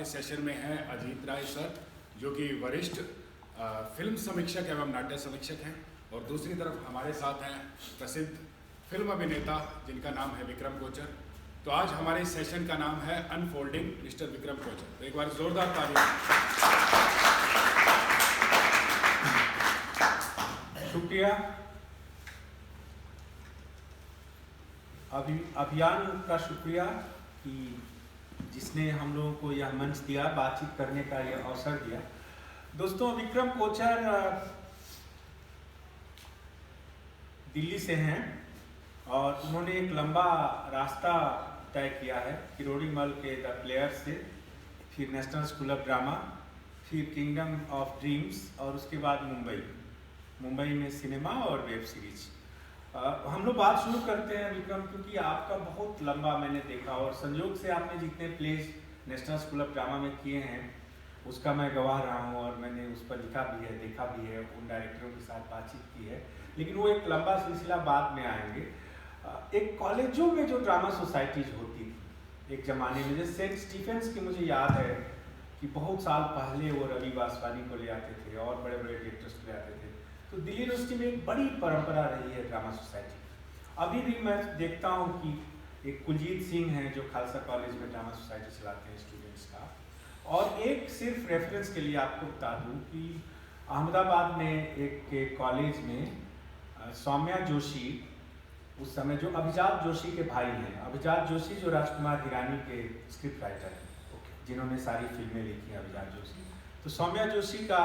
इस सेशन में हैं अजीत राय सर, जो कि वरिष्ठ फिल्म समीक्षक एवं नाट्य समीक्षक हैं, और दूसरी तरफ हमारे साथ हैं प्रसिद्ध फिल्म अभिनेता जिनका नाम है विक्रम कोचर। तो आज हमारे इस सेशन का नाम है अनफोल्डिंग मिस्टर विक्रम कोचर। तो एक बार जोरदार ताली। शुक्रिया। अभियान का शुक्रिया कि जिसने हम लोगों को यह मंच दिया, बातचीत करने का यह अवसर दिया। दोस्तों, विक्रम कोचर दिल्ली से हैं और उन्होंने एक लंबा रास्ता तय किया है, किरोड़ी मल के द प्लेयर से, फिर नेशनल स्कूल ऑफ ड्रामा, फिर किंगडम ऑफ ड्रीम्स, और उसके बाद मुंबई में सिनेमा और वेब सीरीज। हम लोग बात शुरू करते हैं विक्रम, क्योंकि आपका बहुत लंबा मैंने देखा, और संयोग से आपने जितने place national school of drama में किए हैं उसका मैं गवाह रहा हूँ, और मैंने उस पर लिखा भी है, देखा भी है, उन डायरेक्टरों के साथ बातचीत की है। लेकिन वो एक लंबा सिलसिला बाद में आएंगे। एक कॉलेजों में जो ड्रामा सोसाइटीज होती थी एक ज़माने में, जैसे सेंट स्टीफेंस की मुझे याद है कि बहुत साल पहले वो रवि वासवानी को ले आते थे और बड़े बड़े डायरेक्टर्स को ले आते थे। तो दिल्ली यूनिवर्सिटी में एक बड़ी परंपरा रही है ड्रामा सोसाइटी। अभी भी मैं देखता हूँ कि एक कुलजीत सिंह हैं जो खालसा कॉलेज में ड्रामा सोसाइटी चलाते हैं स्टूडेंट्स का। और एक सिर्फ रेफरेंस के लिए आपको बता दूँ कि अहमदाबाद में एक कॉलेज में सौम्या जोशी, उस समय जो अभिजात जोशी के भाई हैं, अभिजात जोशी जो राजकुमार हिरानी के स्क्रिप्ट राइटर हैं, जिन्होंने सारी फिल्में लिखी हैं, अभिजात जोशी। तो सौम्या जोशी का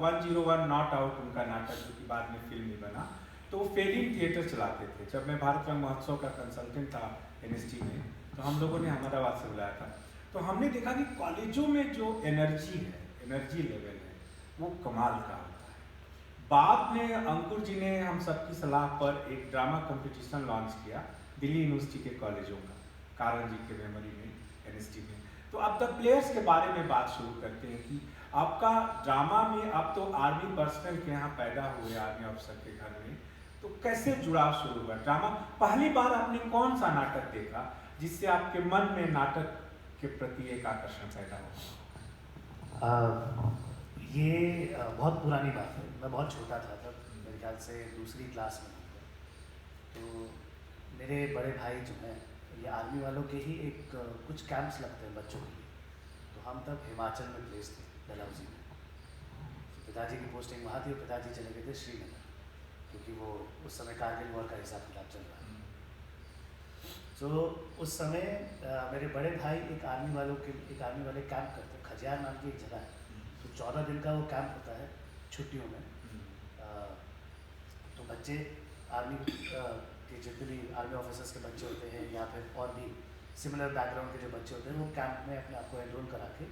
101 नॉट आउट उनका नाटक, जो कि बाद में फिल्म में बना, तो वो फेलिंग थिएटर चलाते थे। जब मैं भारत रंग महोत्सव का कंसल्टेंट था NST में, तो हम लोगों ने अहमदाबाद से बुलाया था। तो हमने देखा कि कॉलेजों में जो एनर्जी है, एनर्जी लेवल है, वो कमाल का होता है। बाद में अंकुर जी ने हम सबकी सलाह पर एक ड्रामा कंपटीशन लॉन्च किया दिल्ली यूनिवर्सिटी के कॉलेजों का, कारण जी के मेमोरी में, NST में। तो अब द प्लेयर्स के बारे में बात शुरू करते हैं कि आपका ड्रामा में, आप तो आर्मी पर्सनल के यहाँ पैदा हुए, आर्मी ऑफिसर के घर में, तो कैसे जुड़ाव शुरू हुआ ड्रामा? पहली बार आपने कौन सा नाटक देखा जिससे आपके मन में नाटक के प्रति एक आकर्षण पैदा हुआ? ये बहुत पुरानी बात है। मैं बहुत छोटा था तब, मेरे ख्याल से दूसरी क्लास में था। तो मेरे बड़े भाई जो हैं, ये आर्मी वालों के ही एक कुछ कैंप्स लगते हैं बच्चों के लिए। तो हम तब हिमाचल में प्लेस थे, डलहौजी में। तो पिताजी की पोस्टिंग वहाँ थी और पिताजी चले गए थे श्रीनगर, क्योंकि वो उस समय कारगिल वॉर का हिसाब किताब चल रहा था। तो उस समय मेरे बड़े भाई एक आर्मी वाले कैंप करते, खजियार नाम की एक जगह है। तो 14 दिन का वो कैंप होता है छुट्टियों में। तो बच्चे आर्मी के जितने भी आर्मी ऑफिसर्स के बच्चे होते हैं, या फिर और भी सिमिलर बैकग्राउंड के जो बच्चे होते हैं, वो कैंप में अपने आप को एनरोल करा के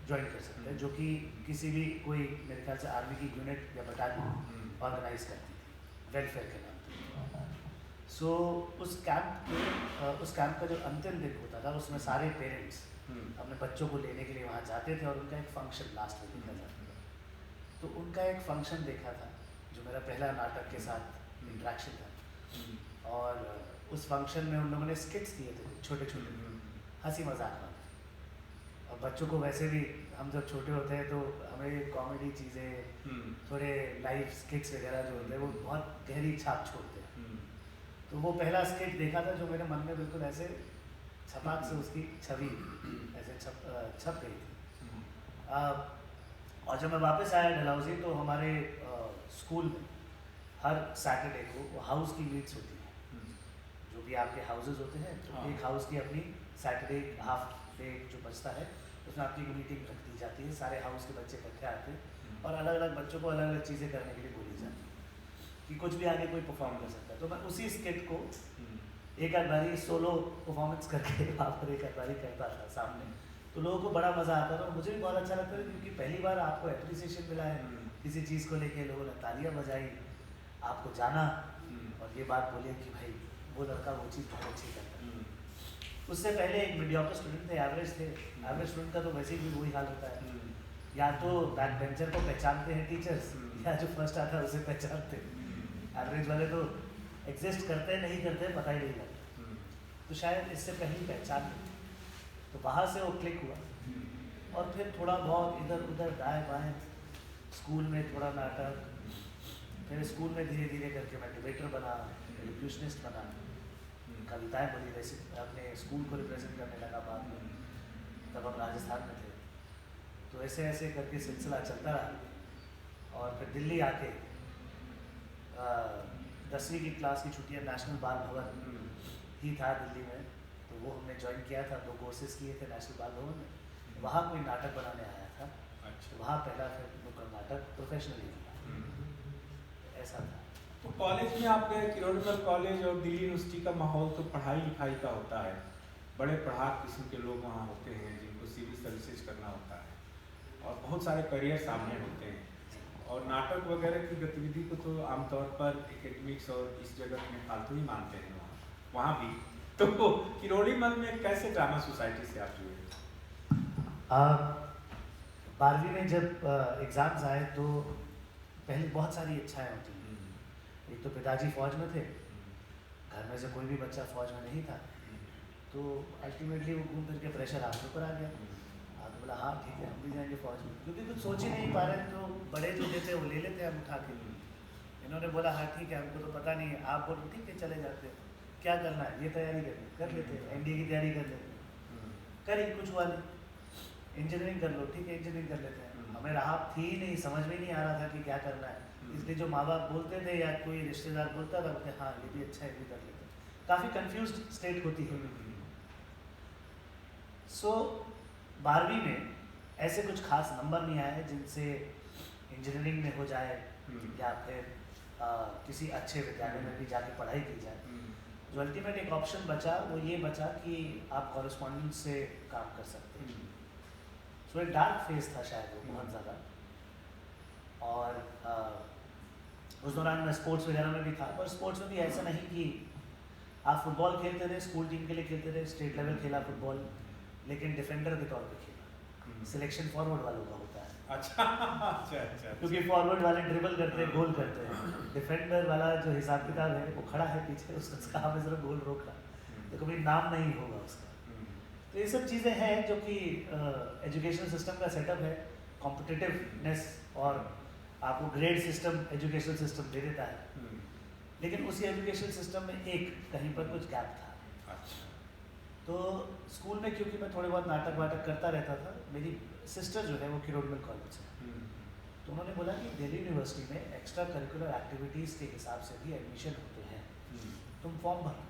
ज्वाइन कर सकते हैं, जो कि किसी भी कोई मेरे ख्याल से आर्मी की यूनिट या बटालियन ऑर्गेनाइज करती थी, वेलफेयर के नाम पे। सो उस कैंप का जो अंतिम दिन होता था, उसमें सारे पेरेंट्स अपने बच्चों को लेने के लिए वहाँ जाते थे, और उनका एक फंक्शन लास्ट में देखा जाता था। तो उनका एक फंक्शन देखा था, जो मेरा पहला नाटक के साथ इंट्रैक्शन था। और उस फंक्शन में उन लोगों ने स्किट्स दिए थे, छोटे छोटे हंसी मजाक वाले। और बच्चों को वैसे भी, हम जब छोटे होते हैं तो हमें कॉमेडी चीज़ें, थोड़े लाइव स्किट्स वगैरह जो होते हैं, वो बहुत गहरी छाप छोड़ते हैं। तो वो पहला स्किट देखा था जो मेरे मन में बिल्कुल ऐसे छपाक से उसकी छवि ऐसे छप गई थी। और जब मैं वापस आया डलहौजी, तो हमारे स्कूल में हर सैटरडे को वो हाउस की मीट्स होती हैं, जो भी आपके हाउसेज होते हैं। तो एक हाउस की अपनी सैटरडे हाफ डे जो बचता है, उसमें आपकी एक मीटिंग रख दी जाती है, सारे हाउस के बच्चे इकट्ठे आते हैं, और अलग अलग बच्चों को अलग अलग चीज़ें करने के लिए बोली जाती है कि कुछ भी आगे कोई परफॉर्म कर सकता है। तो मैं उसी स्किट को एक आध बारी सोलो परफॉर्मेंस करके वहाँ पर एक आध बारी करता था सामने। तो लोगों को बड़ा मज़ा आता था, और मुझे भी बहुत अच्छा लगता था, क्योंकि पहली बार आपको एप्रिसिएशन मिला है किसी चीज़ को लेके, लोगों ने तालियां बजाई, आपको जाना और ये बात बोले कि भाई वो लड़का वो चीज़ बहुत अच्छी करता है। उससे पहले एक मीडियोकर स्टूडेंट थे, एवरेज थे। एवरेज स्टूडेंट का तो वैसे भी वही हाल होता है, या तो बैक बेंचर को पहचानते हैं टीचर्स, या जो फर्स्ट आता है उसे पहचानते हैं। एवरेज वाले तो एग्जिस्ट करते हैं, नहीं करते पता ही नहीं लगता। तो शायद इससे पहली पहचान हुई। तो वहाँ से वो क्लिक हुआ। और फिर थोड़ा बहुत इधर उधर दाएं बाएं, स्कूल में थोड़ा नाटक, फिर स्कूल में धीरे धीरे करके मैं डिबेटर बना, एलोक्यूशनिस्ट बना, कविताएं बोली, वैसे अपने स्कूल को रिप्रेजेंट करने लगा बाद में, तब हम राजस्थान में थे। तो ऐसे ऐसे करके सिलसिला चलता रहा और फिर दिल्ली आके 10वीं की क्लास की छुट्टियां नेशनल बाल भवन ही था दिल्ली में, तो वो हमने ज्वाइन किया था, 2 कोर्सेज किए थे नेशनल बाल भवन में। वहाँ कोई नाटक बनाने आया था, अच्छा। वहाँ पहला फिर नुक्कड़ नाटक प्रोफेशनली किया, ऐसा था। तो कॉलेज में आप गए, किरोड़ीमल कॉलेज और दिल्ली यूनिवर्सिटी का माहौल तो पढ़ाई लिखाई का होता है, बड़े पढ़ाक किस्म के लोग वहाँ होते हैं जिनको सिविल सर्विसेज करना होता है और बहुत सारे करियर सामने होते हैं, और नाटक वगैरह की गतिविधि को तो आमतौर पर एकेडमिक्स और इस जगत में फालतू ही मानते हैं वहाँ भी। तो किरोड़ीमल में कैसे ड्रामा सोसाइटी से आप जुड़े? 12वीं में जब एग्ज़ाम्स आए तो पहले बहुत सारी इच्छाएं होती हैं। एक तो पिताजी फौज में थे, घर में से कोई भी बच्चा फौज में नहीं था, तो अल्टीमेटली वो घूम फिर के प्रेशर आपके ऊपर आ गया। आप बोला हाँ ठीक है हम भी जाएंगे फौज में, क्योंकि कुछ सोच ही नहीं पा रहे, तो बड़े जो देते वो ले लेते हैं हम उठा के। इन्होंने बोला हाँ ठीक है हमको तो पता नहीं है, आप बोलो ठीक है चले जाते हैं, क्या करना है ये तैयारी कर लेते हैं, एनडीए की तैयारी कर लेते हैं, करी कुछ हुआ नहीं, इंजीनियरिंग कर लो, ठीक है इंजीनियरिंग कर लेते हैं। हमें राह थी नहीं, समझ में नहीं आ रहा था कि क्या करना है, इसलिए जो माँ बाप बोलते थे या कोई रिश्तेदार बोलता था बोलते हाँ ये भी अच्छा है, ये भी कर लेते हैं। काफ़ी कंफ्यूज्ड स्टेट होती है। सो 12वीं में ऐसे कुछ खास नंबर नहीं आए जिनसे इंजीनियरिंग में हो जाए या फिर किसी अच्छे विद्यालय में भी जाके पढ़ाई की जाए। जो अल्टीमेट एक ऑप्शन बचा वो ये बचा कि आप कॉरेस्पॉन्डेंस से काम कर सकते हैं। सो एक डार्क फेज था शायद वो बहुत ज़्यादा, और उस दौरान मैं स्पोर्ट्स वगैरह में भी था, पर स्पोर्ट्स में भी ऐसा नहीं कि आप फुटबॉल खेलते थे, स्कूल टीम के लिए खेलते थे, स्टेट लेवल खेला फुटबॉल, लेकिन डिफेंडर के तौर पे खेला। सिलेक्शन फॉरवर्ड वालों का होता है। अच्छा। क्योंकि फॉरवर्ड वाले ड्रिबल करते हैं, गोल करते हैं, डिफेंडर वाला जो हिसाब किताब है वो खड़ा है पीछे, उसका काम है सिर्फ गोल रोकना, तो कभी नाम नहीं होगा उसका। तो ये सब चीज़ें हैं जो कि एजुकेशन सिस्टम का सेटअप है, कॉम्पिटिटिवनेस, और आपको ग्रेड सिस्टम एजुकेशन सिस्टम दे देता है, लेकिन उसी एजुकेशन सिस्टम में एक कहीं पर कुछ गैप था। तो स्कूल में क्योंकि मैं थोड़े बहुत नाटक वाटक करता रहता था, मेरी सिस्टर जो है वो किरोड़ीमल कॉलेज से, तो उन्होंने बोला कि दिल्ली यूनिवर्सिटी में एक्स्ट्रा करिकुलर एक्टिविटीज़ के हिसाब से भी एडमिशन होते हैं, तुम फॉर्म भरो।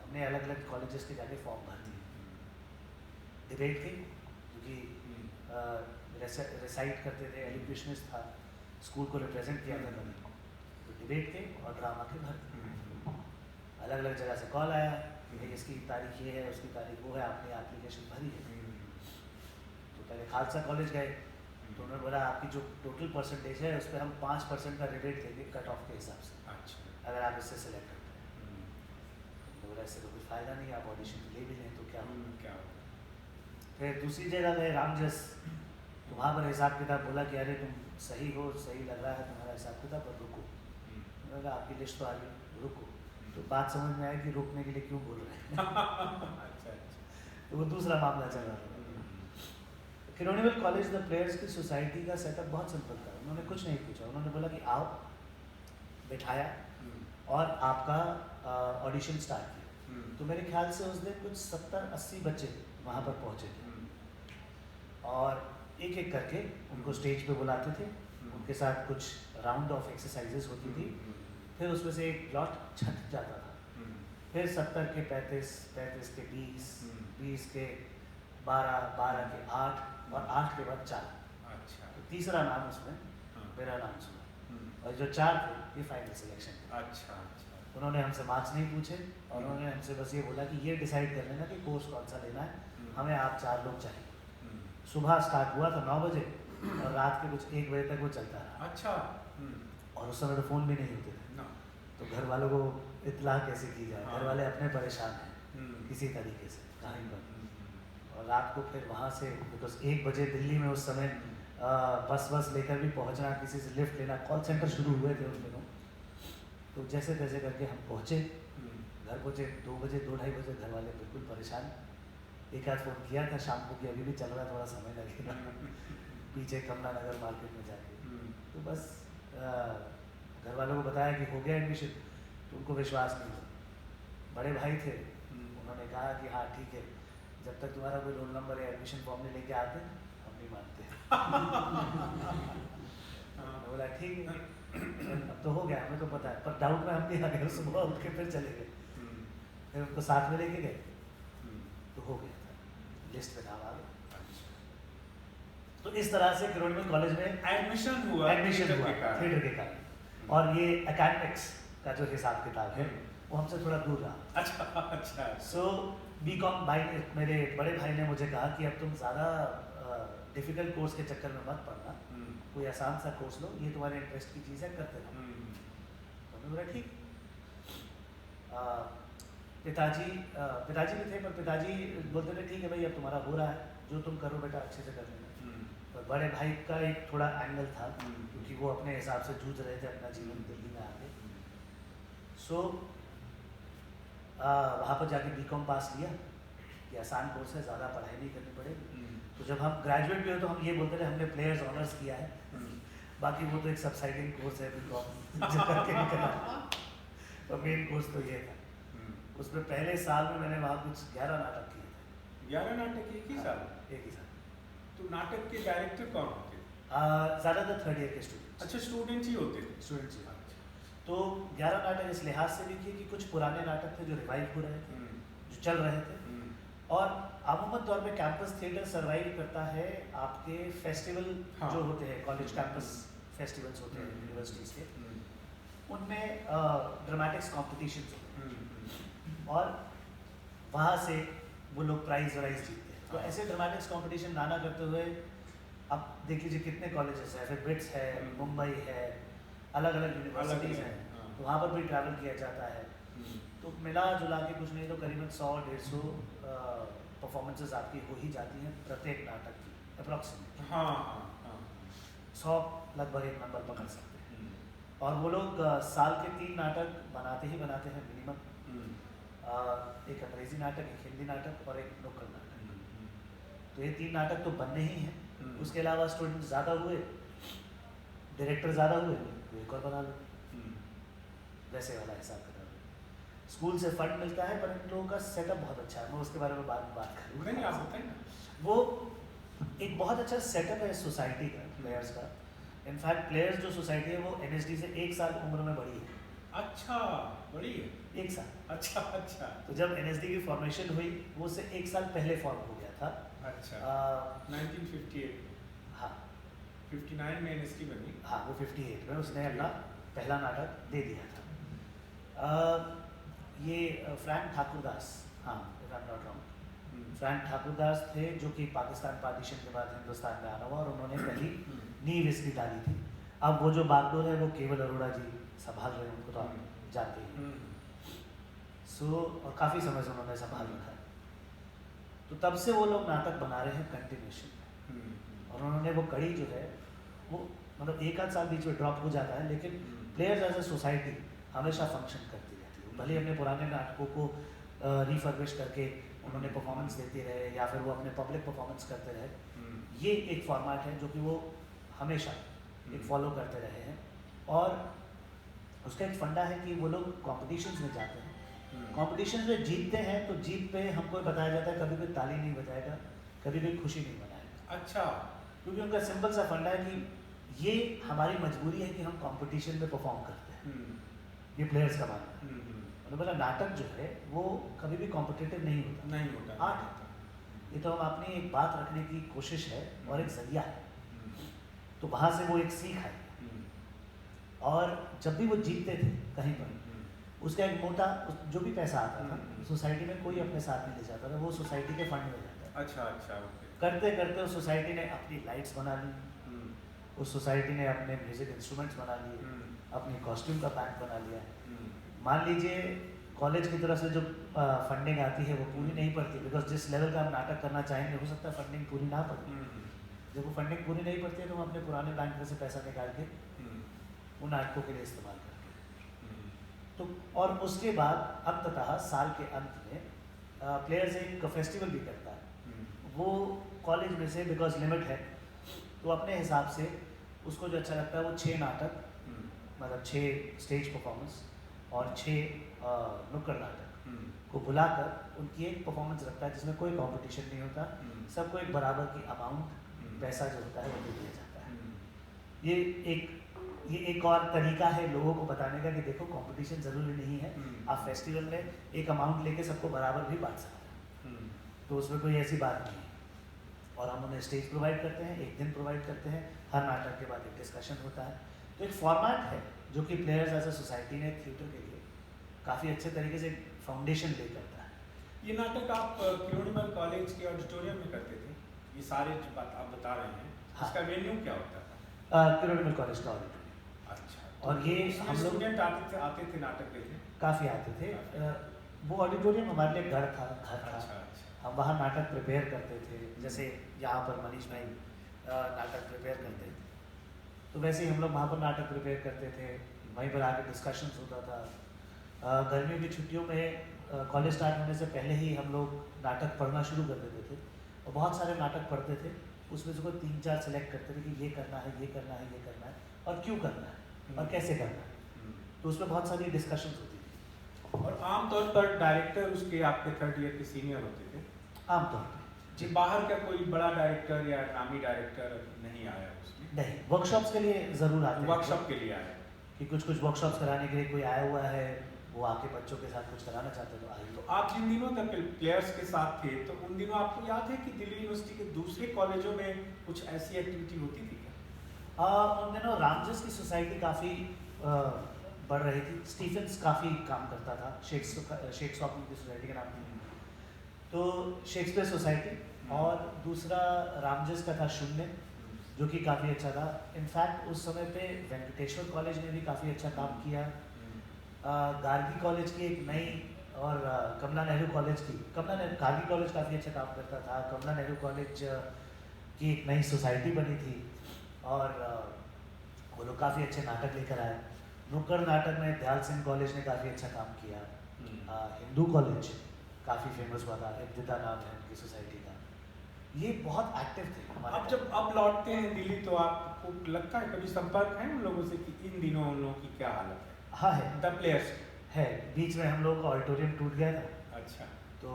हमने अलग अलग कॉलेजेस के जाके फॉर्म भर दिए। डिबेट थी क्योंकि रिसाइट करते थे, एलोक्यूशनिस्ट था, स्कूल को रिप्रेजेंट किया था कभी, तो डिबेट थे और ड्रामा के भर। अलग अलग जगह से कॉल आया, इसकी तारीख ये है, उसकी तारीख वो है, आपने एप्लीकेशन भरी है। तो पहले खालसा कॉलेज गए, तो उन्होंने बोला आपकी जो टोटल परसेंटेज है उस पर हम 5% का रिबेट देंगे कट ऑफ के हिसाब से, अगर आप इससे सेलेक्ट करते हैं। तो बोला इससे तो कोई फ़ायदा नहीं, आप ऑडिशन ले भी लें तो क्या हो। फिर दूसरी जगह गए रामजस, तो वहाँ पर हिसाब किताब बोला कि अरे तुम सही हो, सही लग रहा है तुम्हारा हिसाब किताब, पर रुको। मैंने कहा आपकी लिस्ट तो आ गई, रुको। तो बात समझ में आई कि रुकने के लिए क्यों बोल रहे हैं। तो वो दूसरा मामला चल रहा था। किरोड़ीमल कॉलेज द प्लेयर्स की सोसाइटी का सेटअप बहुत सिंपल था। उन्होंने कुछ नहीं पूछा, उन्होंने बोला कि आओ, बिठाया और आपका ऑडिशन स्टार्ट किया। तो मेरे ख्याल से उस दिन कुछ 70-80 बच्चे वहाँ पर पहुँचे थे, और एक एक करके उनको स्टेज पे बुलाते थे, उनके साथ कुछ राउंड ऑफ एक्सरसाइजेस होती थी, फिर उसमें से एक प्लॉट छट जाता था, फिर 70 के 35, 35 के 20, 20 के 12, 12 के 8 और 8 के बाद 4। तो तीसरा नाम उसमें मेरा नाम सुना, और जो 4 थे ये फाइनल सिलेक्शन। उन्होंने हमसे मार्क्स नहीं पूछे, और उन्होंने हमसे बस ये बोला कि ये डिसाइड कर लेना कि कोर्स कौन सा लेना है, हमें आप 4 लोग चाहिए। सुबह स्टार्ट हुआ था 9 बजे और रात के कुछ 1 बजे तक वो चलता रहा। और उस समय तो फ़ोन भी नहीं होते थे, तो घर वालों को इत्तला कैसे की जाए, घर वाले अपने परेशान हैं किसी तरीके से कहीं पर। और रात को फिर वहाँ से, बिकॉज 1 बजे दिल्ली में उस समय बस लेकर भी पहुँचना, किसी से लिफ्ट लेना, कॉल सेंटर शुरू हुए थे उन दिनों। तो जैसे तैसे करके हम पहुँचे, घर पहुँचे 2 बजे, 2-2:30 बजे, घर वाले बिल्कुल परेशान। एक आध फ़ोन किया था शाम को कि अभी भी चल रहा है, थोड़ा समय लगेगा पीछे कमला नगर मार्केट में जाके। तो बस घर वालों को बताया कि हो गया एडमिशन, तो उनको विश्वास नहीं हुआ। बड़े भाई थे, उन्होंने कहा कि हाँ ठीक है, जब तक तुम्हारा कोई रोल नंबर या एडमिशन फॉर्म नहीं लेके आते हम नहीं मानते। मैं बोला ठीक है, अब तो हो गया, हमें तो पता है, पर डाउट में हम भी आ गए, सुबह उठ के फिर चले गए, फिर उनको साथ में लेके गए, तो हो गया था, लिस्ट में नाम आ गया। तो इस तरह से किरोड़ीमल कॉलेज में एडमिशन हुआ थिएटर के कारण, और ये एकेडमिक्स का जो हिसाब किताब है वो हमसे थोड़ा दूर रहा। अच्छा। सो बीकॉम भाई ने, मेरे बड़े भाई ने मुझे कहा कि अब तुम ज़्यादा डिफ़िकल्ट कोर्स के चक्कर में मत पड़ना, कोई आसान सा कोर्स लो, ये तुम्हारे इंटरेस्ट की चीज़ है, करते रहो। तो मैंने बोला ठीक। पिताजी भी थे, पर पिताजी बोलते थे ठीक है भाई, अब तुम्हारा हो रहा है, जो तुम करो बेटा अच्छे से कर लेना। पर बड़े भाई का एक थोड़ा एंगल था, क्योंकि वो अपने हिसाब से जूझ रहे थे अपना जीवन दिल्ली में आके। सो वहाँ पर जाके बीकॉम पास लिया कि आसान कोर्स है, ज़्यादा पढ़ाई नहीं करनी पड़ेगी। तो जब हम ग्रेजुएट भी हुए तो हम ये बोलते थे हमने प्लेयर्स ऑनर्स किया है, बाकी वो तो एक सबसाइडिंग कोर्स है बीकॉम जो करके निकला। और मेन कोर्स तो ये था। उसमें पहले साल में मैंने वहाँ कुछ 11 नाटक किए थे। 11 नाटक एक ही साल? एक ही साल। तो नाटक के डायरेक्टर कौन होते? ज़्यादातर थर्ड ईयर के स्टूडेंट्स। अच्छा, स्टूडेंट्स ही होते थे? स्टूडेंट्स ही। तो 11 नाटक इस लिहाज से भी किए कि कुछ पुराने नाटक थे जो रिवाइव हो रहे थे, जो चल रहे थे, और अमूमन तौर पे कैंपस थिएटर सर्वाइव करता है आपके फेस्टिवल जो होते हैं, कॉलेज कैंपस फेस्टिवल्स होते हैं यूनिवर्सिटीज़ के, उनमें ड्रामेटिक्स कॉम्पिटिशन्स होते हैं, और वहाँ से वो लोग प्राइज वाइज जीतते हैं। तो ऐसे ड्रामेटिक्स कॉम्पिटिशन नाना करते हुए अब देख लीजिए कितने कॉलेजेस हैं, फिर ब्रिट्स है, मुंबई है, अलग अलग यूनिवर्सिटीज़ हैं, तो वहाँ पर भी ट्रैवल किया जाता है। तो मिला जुला के कुछ नहीं तो करीबन 100-150 परफॉर्मेंसेस आपकी हो ही जाती हैं प्रत्येक नाटक की, अप्रॉक्सीमेट। 100 लगभग एक नंबर पकड़ सकते हैं। और वो लोग साल के 3 नाटक बनाते ही बनाते हैं मिनिमम। एक अंग्रेजी नाटक, एक हिंदी नाटक और एक नुक्कड़ नाटक। तो ये 3 नाटक तो बनने ही हैं। उसके अलावा स्टूडेंट ज़्यादा हुए, डायरेक्टर ज़्यादा हुए, तो एक और बना लो, वैसे वाला हिसाब किताब। स्कूल से फंड मिलता है, पर इन लोगों का सेटअप बहुत अच्छा है, मैं उसके बारे में बाद में बात करूँगा। नहीं, आप बताएं ना। वो एक बहुत अच्छा सेटअप है सोसाइटी का, प्लेयर्स का। इनफैक्ट प्लेयर्स जो सोसाइटी है वो NSD से 1 साल उम्र में बड़ी है। अच्छा, बड़ी है? 1 साल। अच्छा। तो जब NSD की फॉर्मेशन हुई, वो उससे 1 साल पहले फॉर्म हो गया था। अच्छा। 1958। हाँ, 59 में NSD बनी। हाँ, वो 58 में उसने अपना पहला नाटक दे दिया था। ये फ्रैंक ठाकुरदास, हाँ, if I am not wrong, Frank Thakurdas थे जो कि पाकिस्तान पार्टीशन के बाद हिंदुस्तान में आना हुआ, और उन्होंने पहली नींव इसकी डाली थी। अब वो जो बागडोर है वो केवल अरोड़ा जी संभाल रहे हैं, उनको तो आप जानते ही। सो और काफ़ी समय से उन्होंने संभाल रखा है। तो तब से वो लोग नाटक बना रहे हैं कंटिन्यूशन में, और उन्होंने वो कड़ी जो है वो मतलब 1 आध साल बीच में ड्रॉप हो जाता है, लेकिन प्लेयर्स एज ए सोसाइटी हमेशा फंक्शन करती रहती है। भले अपने पुराने नाटकों को रिफर्बिश करके उन्होंने परफॉर्मेंस देते रहे, या फिर वो अपने पब्लिक परफॉर्मेंस करते रहे। ये एक फॉर्मेट है जो कि वो हमेशा एक फॉलो करते रहे हैं। और उसका एक फंडा है कि वो लोग कॉम्पिटिशन्स में जाते हैं, कॉम्पिटिशन्स में जीतते हैं, तो जीत पे हमको बताया जाता है कभी कोई ताली नहीं बजाएगा, कभी कोई खुशी नहीं मनाएगा। अच्छा। क्योंकि उनका सिंपल सा फंडा है कि ये हमारी मजबूरी है कि हम कंपटीशन में परफॉर्म करते हैं। ये प्लेयर्स का मानना है। मतलब नाटक जो है वो कभी भी कॉम्पिटिटिव नहीं होता, आर्ट है। ये तो हम अपनी एक बात रखने की कोशिश है और एक जरिया है। तो वहाँ से वो एक सीख आई, और जब भी वो जीतते थे कहीं पर, उसका एक मोटा जो भी पैसा आता था सोसाइटी में कोई अपने साथ नहीं ले जाता था, वो सोसाइटी के फंड में जाता था। अच्छा। करते करते उस सोसाइटी ने अपनी लाइट्स बना ली, उस सोसाइटी ने अपने म्यूजिक इंस्ट्रूमेंट्स बना लिए, अपनी कॉस्ट्यूम का बैंक बना लिया। मान लीजिए कॉलेज की तरफ से जो फंडिंग आती है वो पूरी नहीं पड़ती, बिकॉज जिस लेवल का हम नाटक करना चाहेंगे हो सकता है फंडिंग पूरी ना पड़े। जब वो फंडिंग पूरी नहीं पड़ती है तो हम अपने पुराने बैंक में से पैसा निकाल के उन नाटकों के लिए इस्तेमाल करते हैं। तो और उसके बाद अंततः साल के अंत में प्लेयर्स एक फेस्टिवल भी करता है, वो कॉलेज में से बिकॉज लिमिट है तो अपने हिसाब से उसको जो अच्छा लगता है वो 6 नाटक, मतलब 6 स्टेज परफॉर्मेंस और 6 नुक्कड़ नाटक को बुलाकर उनकी एक परफॉर्मेंस रखता है जिसमें कोई कंपटीशन नहीं होता, सबको एक बराबर की अमाउंट पैसा जो होता है वो दे दिया जाता है। ये एक और तरीका है लोगों को बताने का कि देखो कंपटीशन ज़रूरी नहीं है, आप फेस्टिवल में एक अमाउंट लेके सबको बराबर भी बांट सकते हैं, तो उसमें कोई ऐसी बात नहीं है। और हम उन्हें स्टेज प्रोवाइड करते हैं, एक दिन प्रोवाइड करते हैं, हर नाटक के बाद एक डिस्कशन होता है। तो एक फॉर्मेट है जो कि प्लेयर्स एज अ सोसाइटी ने थिएटर के लिए काफ़ी अच्छे तरीके से फाउंडेशन ले करता है। ये नाटक आप किरोड़ीमल कॉलेज के ऑडिटोरियम में करते थे, ये सारे जो बात आप बता रहे हैं, हाँ। इसका वेन्यू क्या होता था? किरोड़ीमल कॉलेज का ऑडिटोरियम। अच्छा, और ये हम लोग स्टूडेंट आते थे नाटक देखने? काफ़ी आते थे। वो ऑडिटोरियम हमारे लिए घर था। अच्छा। हम वहाँ नाटक प्रिपेयर करते थे, जैसे यहाँ पर मनीष भाई नाटक प्रिपेयर करते थे, तो वैसे ही हम लोग वहाँ पर नाटक प्रिपेयर करते थे, वहीं पर आके डिस्कशंस होता था। गर्मियों की छुट्टियों में कॉलेज स्टार्ट होने से पहले ही हम लोग नाटक पढ़ना शुरू कर देते थे और बहुत सारे नाटक पढ़ते थे, उसमें से कोई 3-4 सेलेक्ट करते थे कि ये करना है, ये करना है, ये करना है और क्यों करना है और कैसे करना है, तो उसमें बहुत सारी डिस्कशंस होती थी। और आमतौर पर डायरेक्टर उसके आपके 3rd ईयर के सीनियर होते थे आमतौर पर जी। बाहर का कोई बड़ा डायरेक्टर या नामी डायरेक्टर नहीं आया उसमें? नहीं, वर्कशॉप्स के लिए ज़रूर आते हैं, वर्कशॉप के लिए आया कि कुछ वर्कशॉप्स कराने के लिए कोई आया हुआ है, वो आके बच्चों के साथ कुछ कराना चाहते हैं तो आइए। तो आप जिन दिनों तक प्लेयर्स के साथ थे तो उन दिनों आपको याद है कि दिल्ली यूनिवर्सिटी के दूसरे कॉलेजों में कुछ ऐसी एक्टिविटी होती थी क्या? उन दिनों रामजस की सोसाइटी काफ़ी बढ़ रही थी, स्टीफेंस काफ़ी काम करता था, शेक्सपियर की सोसाइटी के नाम थी, तो शेक्सपियर सोसाइटी, और दूसरा रामजस का था शून्य, जो कि काफ़ी अच्छा था। इनफैक्ट उस समय पे वेंकटेश्वर कॉलेज ने भी काफ़ी अच्छा काम किया। गार्गी कॉलेज की एक नई और कमला नेहरू कॉलेज की, गार्गी कॉलेज काफ़ी अच्छा काम करता था, कमला नेहरू कॉलेज की एक नई सोसाइटी बनी थी और वो लोग काफ़ी अच्छे नाटक लेकर आए। नुक्कड़ नाटक में दयाल सिंह कॉलेज ने काफ़ी अच्छा काम किया। हिंदू कॉलेज काफ़ी फेमस हुआ था, इब्तिदा नाम है उनकी सोसाइटी का। ये बहुत एक्टिव थे हमारे। अब जब अब लौटते हैं दिल्ली तो आपको लगता है कभी संपर्क है उन लोगों से कि इन दिनों उन लोगों की क्या हालत है? हाँ है, द प्लेयर्स है। बीच में हम लोग का ऑडिटोरियम टूट गया था, अच्छा, तो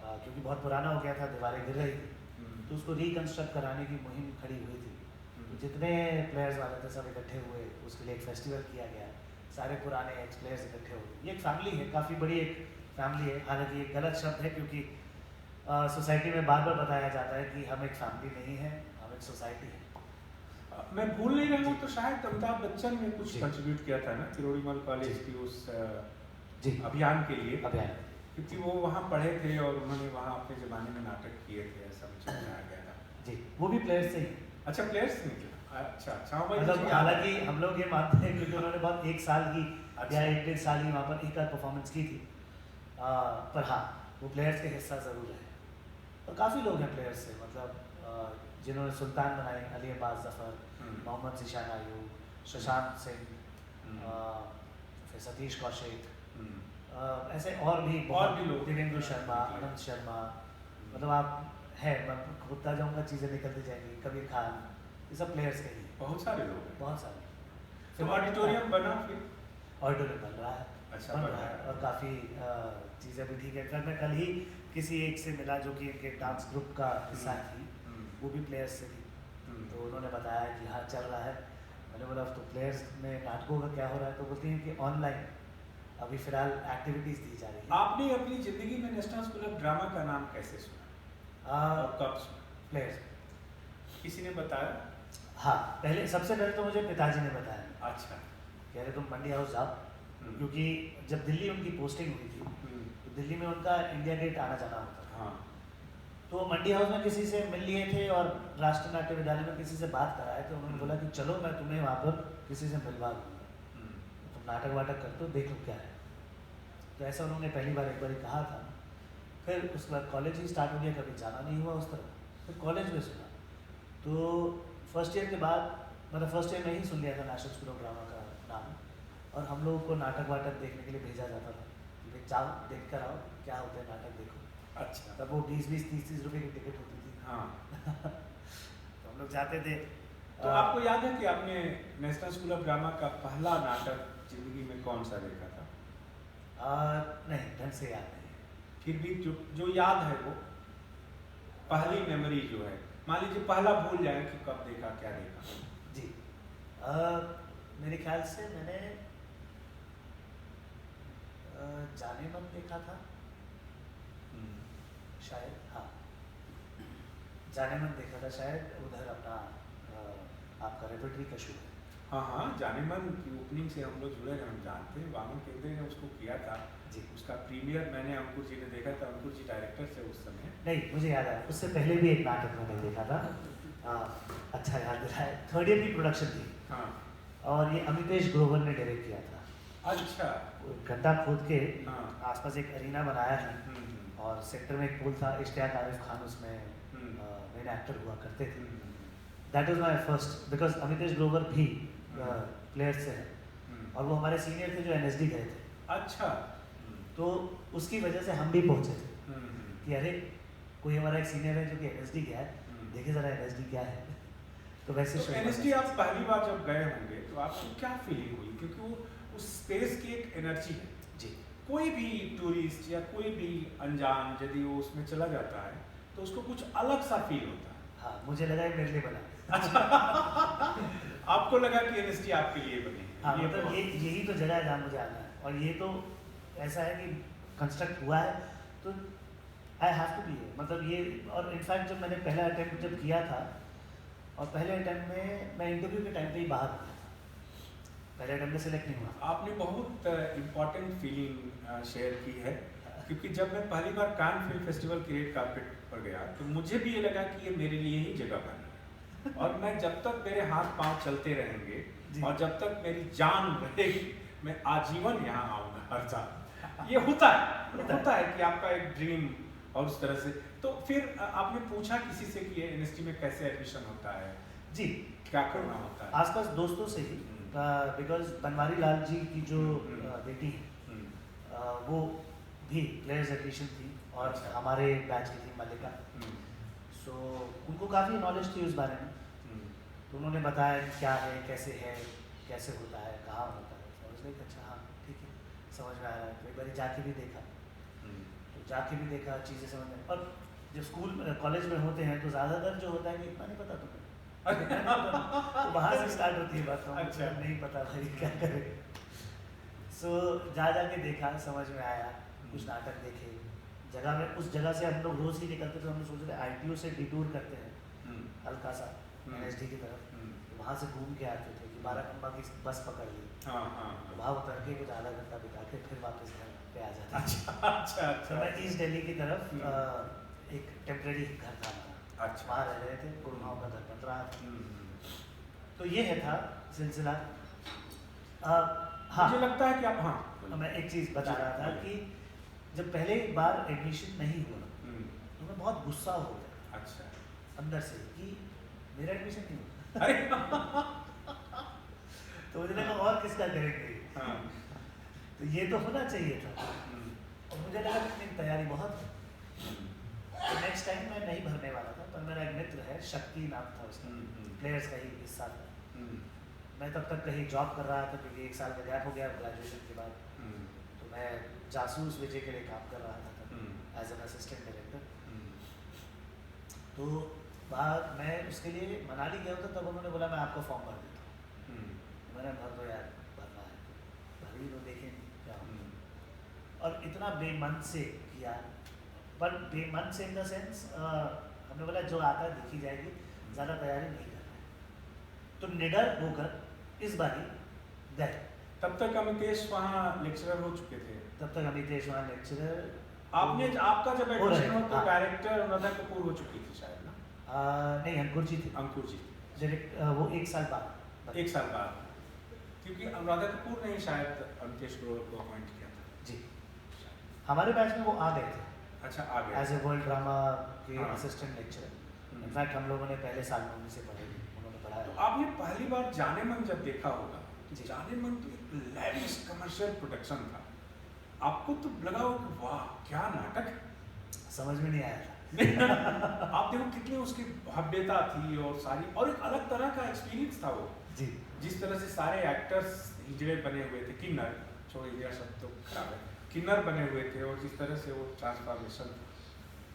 क्योंकि बहुत पुराना हो गया था, दीवारें गिर रही थी, तो उसको रिकंस्ट्रक्ट कराने की मुहिम खड़ी हुई थी। तो जितने प्लेयर्स वाले थे सब इकट्ठे हुए, उसके लिए एक फेस्टिवल किया गया, सारे पुराने एक्स प्लेयर्स इकट्ठे हो गए। ये एक फैमिली है, काफ़ी बड़ी एक फैमिली है। हालांकि ये गलत शब्द है क्योंकि सोसाइटी में बार बार बताया जाता है कि हम एक फैमिली नहीं है, हम एक सोसाइटी है। मैं भूल नहीं रहा हूँ तो शायद अमिताभ बच्चन ने कुछ जी। कंट्रीब्यूट किया था ना किरोड़ीमल कॉलेज की उस जी अभियान के लिए, अभियान, क्योंकि वो वहाँ पढ़े थे और उन्होंने वहाँ अपने ज़माने में नाटक किए थे, ऐसा मुझे बताया गया था। जी वो भी प्लेयर्स से ही। अच्छा, प्लेयर्स ने किया? अच्छा हाँ भाई, मतलब मुझे याद है। हालांकि हम लोग ये मानते हैं क्योंकि उन्होंने बहुत 1 साल की अच्छा। या 1-1.5 साल की वहाँ पर एक आध परफॉर्मेंस की थी, पर हाँ वो प्लेयर्स के हिस्सा ज़रूर है। और काफ़ी लोग हैं प्लेयर्स से, मतलब जिन्होंने सुल्तान बनाई, अली अब्बास ज़फ़र, मोहम्मद ज़ीशान आयूब, शशांक सिंह, फिर सतीश कौशिक, ऐसे और भी लोग, देवेंद्र शर्मा, अनंत शर्मा, मतलब आप है, मैं खुदता जाऊँगा चीज़ें निकलती जाएंगी, कबीर खान, ये सब प्लेयर्स के ही, बहुत सारे लोग हैं। बहुत सारे। तो ऑडिटोरियम बना फिर? ऑडिटोरियम बन रहा है, अच्छा, बन रहा है और काफ़ी चीज़ें भी ठीक है। इनफैक्ट मैं कल ही किसी एक से मिला जो कि इनके डांस ग्रुप का हिस्सा थी, वो भी प्लेयर्स से थी, तो उन्होंने बताया कि हाँ चल रहा है। मैंने बोला तो प्लेयर्स में नाटकों का क्या हो रहा है, तो बोलते हैं कि ऑनलाइन अभी फ़िलहाल एक्टिविटीज़ दी जा रही है। आपने अपनी ज़िंदगी में नेशनल स्कूल ऑफ ड्रामा का नाम कैसे सुना और कब सुना? प्लेयर्स किसी ने बताया? हाँ, पहले सबसे पहले तो मुझे पिताजी ने बताया। अच्छा, कह रहे तुम मंडी हाउस जाओ, क्योंकि जब दिल्ली उनकी पोस्टिंग हुई थी तो दिल्ली में उनका इंडिया गेट आना जाना होता था। हाँ, तो मंडी हाउस में किसी से मिल लिए थे और राष्ट्रीय नाट्य विद्यालय में किसी से बात कराए, तो उन्होंने बोला कि चलो मैं तुम्हें वहाँ पर किसी से मिलवा दूँगा, तुम नाटक वाटक करते हो, देख लो क्या है। तो ऐसा उन्होंने पहली बार एक बार कहा था। फिर उसके बाद कॉलेज ही स्टार्ट हो गया, कभी जाना नहीं हुआ उस तरफ। फिर कॉलेज में सुना, तो फर्स्ट ईयर के बाद, मतलब फर्स्ट ईयर में ही सुन लिया था नेशनल स्कूल ऑफ ड्रामा का नाम, और हम लोगों को नाटक वाटक देखने के लिए भेजा जाता था कि जाओ देख कर आओ, क्या होता है नाटक देखो। अच्छा। तब वो 20-20, 30-30 रुपए की टिकट होती थी। हाँ। तो हम लोग जाते थे। तो आपको याद है कि आपने नेशनल स्कूल ऑफ ड्रामा का पहला नाटक जिंदगी में कौन सा देखा था? नहीं, ढंग से याद नहीं है। फिर भी जो याद है वो पहली मेमोरी जो है, मान लीजिए पहला भूल जाए कि कब देखा, क्या देखा। जी, मेरे ख्याल से मैंने जाने मन देखा था शायद। हाँ, जाने मन देखा था शायद। उधर अपना आपका रेपर्टरी का शो है। हाँ हाँ, जाने मन की ओपनिंग से हम लोग जुड़े हैं, हम जानते हैं। वामन केंद्रे ने उसको किया था जी। उसका प्रीमियर मैंने अंकुर जी ने देखा था। अंकुर जी डायरेक्टर थे उस समय। नहीं, मुझे याद आया, उससे पहले भी एक नाटक मैंने देखा था। अच्छा याद दिलाया, थर्ड ईयर की प्रोडक्शन थी। हाँ। और ये अमितेश ग्रोवर ने डायरेक्ट किया था। अच्छा। गड्ढा खोद के हाँ। आसपास एक अरीना बनाया है, और सेक्टर में एक पुल था। इश्तियाक आरिफ खान उसमें मेन एक्टर हुआ करते थे। That was my first, because Amitesh Grover भी प्लेयर्स से हैं, और वो हमारे सीनियर थे जो NSD गए थे। अच्छा। तो उसकी वजह से हम भी पहुंचे थे कि अरे कोई हमारा एक सीनियर है जो कि NSD गया है, देखे जरा NSD क्या है। तो वैसे तो NSD आप पहली बार जब गए होंगे तो आपको क्या फीलिंग हुई? क्योंकि वो उस स्पेस की एक एनर्जी है जी। कोई भी टूरिस्ट या कोई भी अनजान यदि वो उसमें चला जाता है तो उसको कुछ अलग सा फील होता है। हाँ, मुझे लगा ये मेरे लिए बना। आपको लगा कि NSD आपके लिए बनी है? हाँ, मतलब यही तो जगह है जहाँ मुझे आना है, और ये तो ऐसा है कि कंस्ट्रक्ट हुआ है तो आई हैव टू बी है। मतलब ये, और इनफैक्ट जब मैंने पहला अटेम्प्ट जब किया था, और पहले अटेम्प्ट में मैं इंटरव्यू के टाइम पे ही बाहर हो गया था, पहले अटेम्प्ट में सिलेक्ट नहीं हुआ। आपने बहुत इम्पोर्टेंट फीलिंग शेयर की है, क्योंकि जब मैं पहली बार कान फिल्म फेस्टिवल की रेड कार्पेट पर गया तो मुझे भी ये लगा कि ये मेरे लिए ही जगह बनी है, और मैं जब तक मेरे हाथ पांव चलते रहेंगे और जब तक मेरी जान रहेगी मैं आजीवन यहाँ आऊँगा हर साल। ये होता है कि आपका एक ड्रीम, और उस तरह से। तो फिर आपने पूछा किसी से कि NSD में कैसे एडमिशन होता है? जी, क्या करना होता है? आसपास दोस्तों से ही, बिकॉज बनवारी लाल जी की जो बेटी है, वो भी प्लेयर्स एडमिशन थी, और अच्छा। हमारे बैच की थी मल्लिका। सो उनको काफ़ी नॉलेज थी उस बारे में, तो उन्होंने बताया कि क्या है, कैसे होता है, कहाँ होता है। तो उसने कहा अच्छा हाँ ठीक है, समझ में आ रहा है। तो एक बार जाके भी देखा, चीज़ें समझ में। और जब स्कूल कॉलेज में होते हैं तो ज़्यादातर जो होता है कि इतना नहीं पता तुम्हें, तो वहाँ से स्टार्ट होती है बात। अच्छा। नहीं पता भाई क्या करें। सो जाके देखा, समझ में आया, कुछ नाटक देखे जगह में। उस जगह से हम लोग रोज़ ही निकलते थे, हम लोग सोचते थे ITO से डिटूर करते हैं हल्का सा NSD की तरफ, तो वहाँ से घूम के आते थे कि 12 खंबा की बस पकड़ ली, तो वहाँ उतर के कुछ आधा घंटा बिता के फिर वापस घर पे आ जाते। अच्छा। तो मैं ईस्ट दिल्ली की तरफ एक टेम्परेरी घर था हमारा, अच्छा। वहाँ रह रहे थे, गुड़गांव का घर बन रहा था। तो ये था सिलसिला। हाँ, मुझे लगता है कि आप, हाँ, मैं एक चीज़ बता रहा था कि जब पहले बार एडमिशन नहीं हुआ तो मैं बहुत गुस्सा हो गया। अच्छा। अंदर से कि मेरा एडमिशन नहीं हुआ। अरे तो मुझे लगा और किसका करेंगे। हाँ। तो ये तो होना चाहिए था, और मुझे लगा कि मेरी तैयारी बहुत है। तो नेक्स्ट टाइम मैं नहीं भरने वाला था, पर मेरा एक मित्र है, शक्ति नाम था उसका, प्लेयर्स का ही हिस्सा था। मैं तब तक कहीं जॉब कर रहा था, क्योंकि 1 साल का गैप हो गया ग्रेजुएशन के बाद। तो मैं जासूस विजय के लिए काम कर रहा था तब एज एन असिस्टेंट डायरेक्टर। तो बाद मैं उसके लिए मनाली गया था, तब उन्होंने बोला मैं आपको फॉर्म भर देता हूँ। मैंने भर दो यार, भरना है तो भर ही दो, देखें क्या होगा। और इतना बेमन से किया, पर बेमन से इन द सेंस हमने बोला जो आता है देखी जाएगी, ज़्यादा तैयारी नहीं कर रहे। तो निडर होकर इस बारी गए। तब तक अमितेश वहाँ लेक्चरर हो चुके थे? तब तक अमितेश वहाँ लेक्चरर। आपका जब एडमिशन हुआ तो हाँ। डायरेक्टर अनुराधा कपूर हो चुकी थी शायद ना? नहीं, अंकुर जी थे। अंकुर जी डायरेक्ट वो 1 साल बाद। 1 साल बाद, क्योंकि अनुराधा कपूर ने ही शायद अमितेश ग्रोवर को अपॉइंट किया था। जी, हमारे बैच में वो आ गए थे। अच्छा, आ गए एज ए वर्ल्ड ड्रामा के हाँ। Assistant lecturer. इनफैक्ट हम लोगों ने पहले साल में उन्हीं से पढ़ाई, उन्होंने तो पढ़ाया। आपने पहली बार जाने मन जब देखा होगा, जी। जाने मन तो एक लेविश कमर्शियल प्रोडक्शन था, आपको तो लगा हो कि वाह क्या नाटक है। समझ में नहीं आया था। आप देखो कितनी उसकी भव्यता थी और सारी, और एक अलग तरह का एक्सपीरियंस था वो। जी जिस तरह से सारे एक्टर्स हिजड़े बने हुए थे, किन्नर छोड़ दिया सब तो खराब है, किन्नर बने हुए थे, और जिस तरह से वो ट्रांसफॉर्मेशन,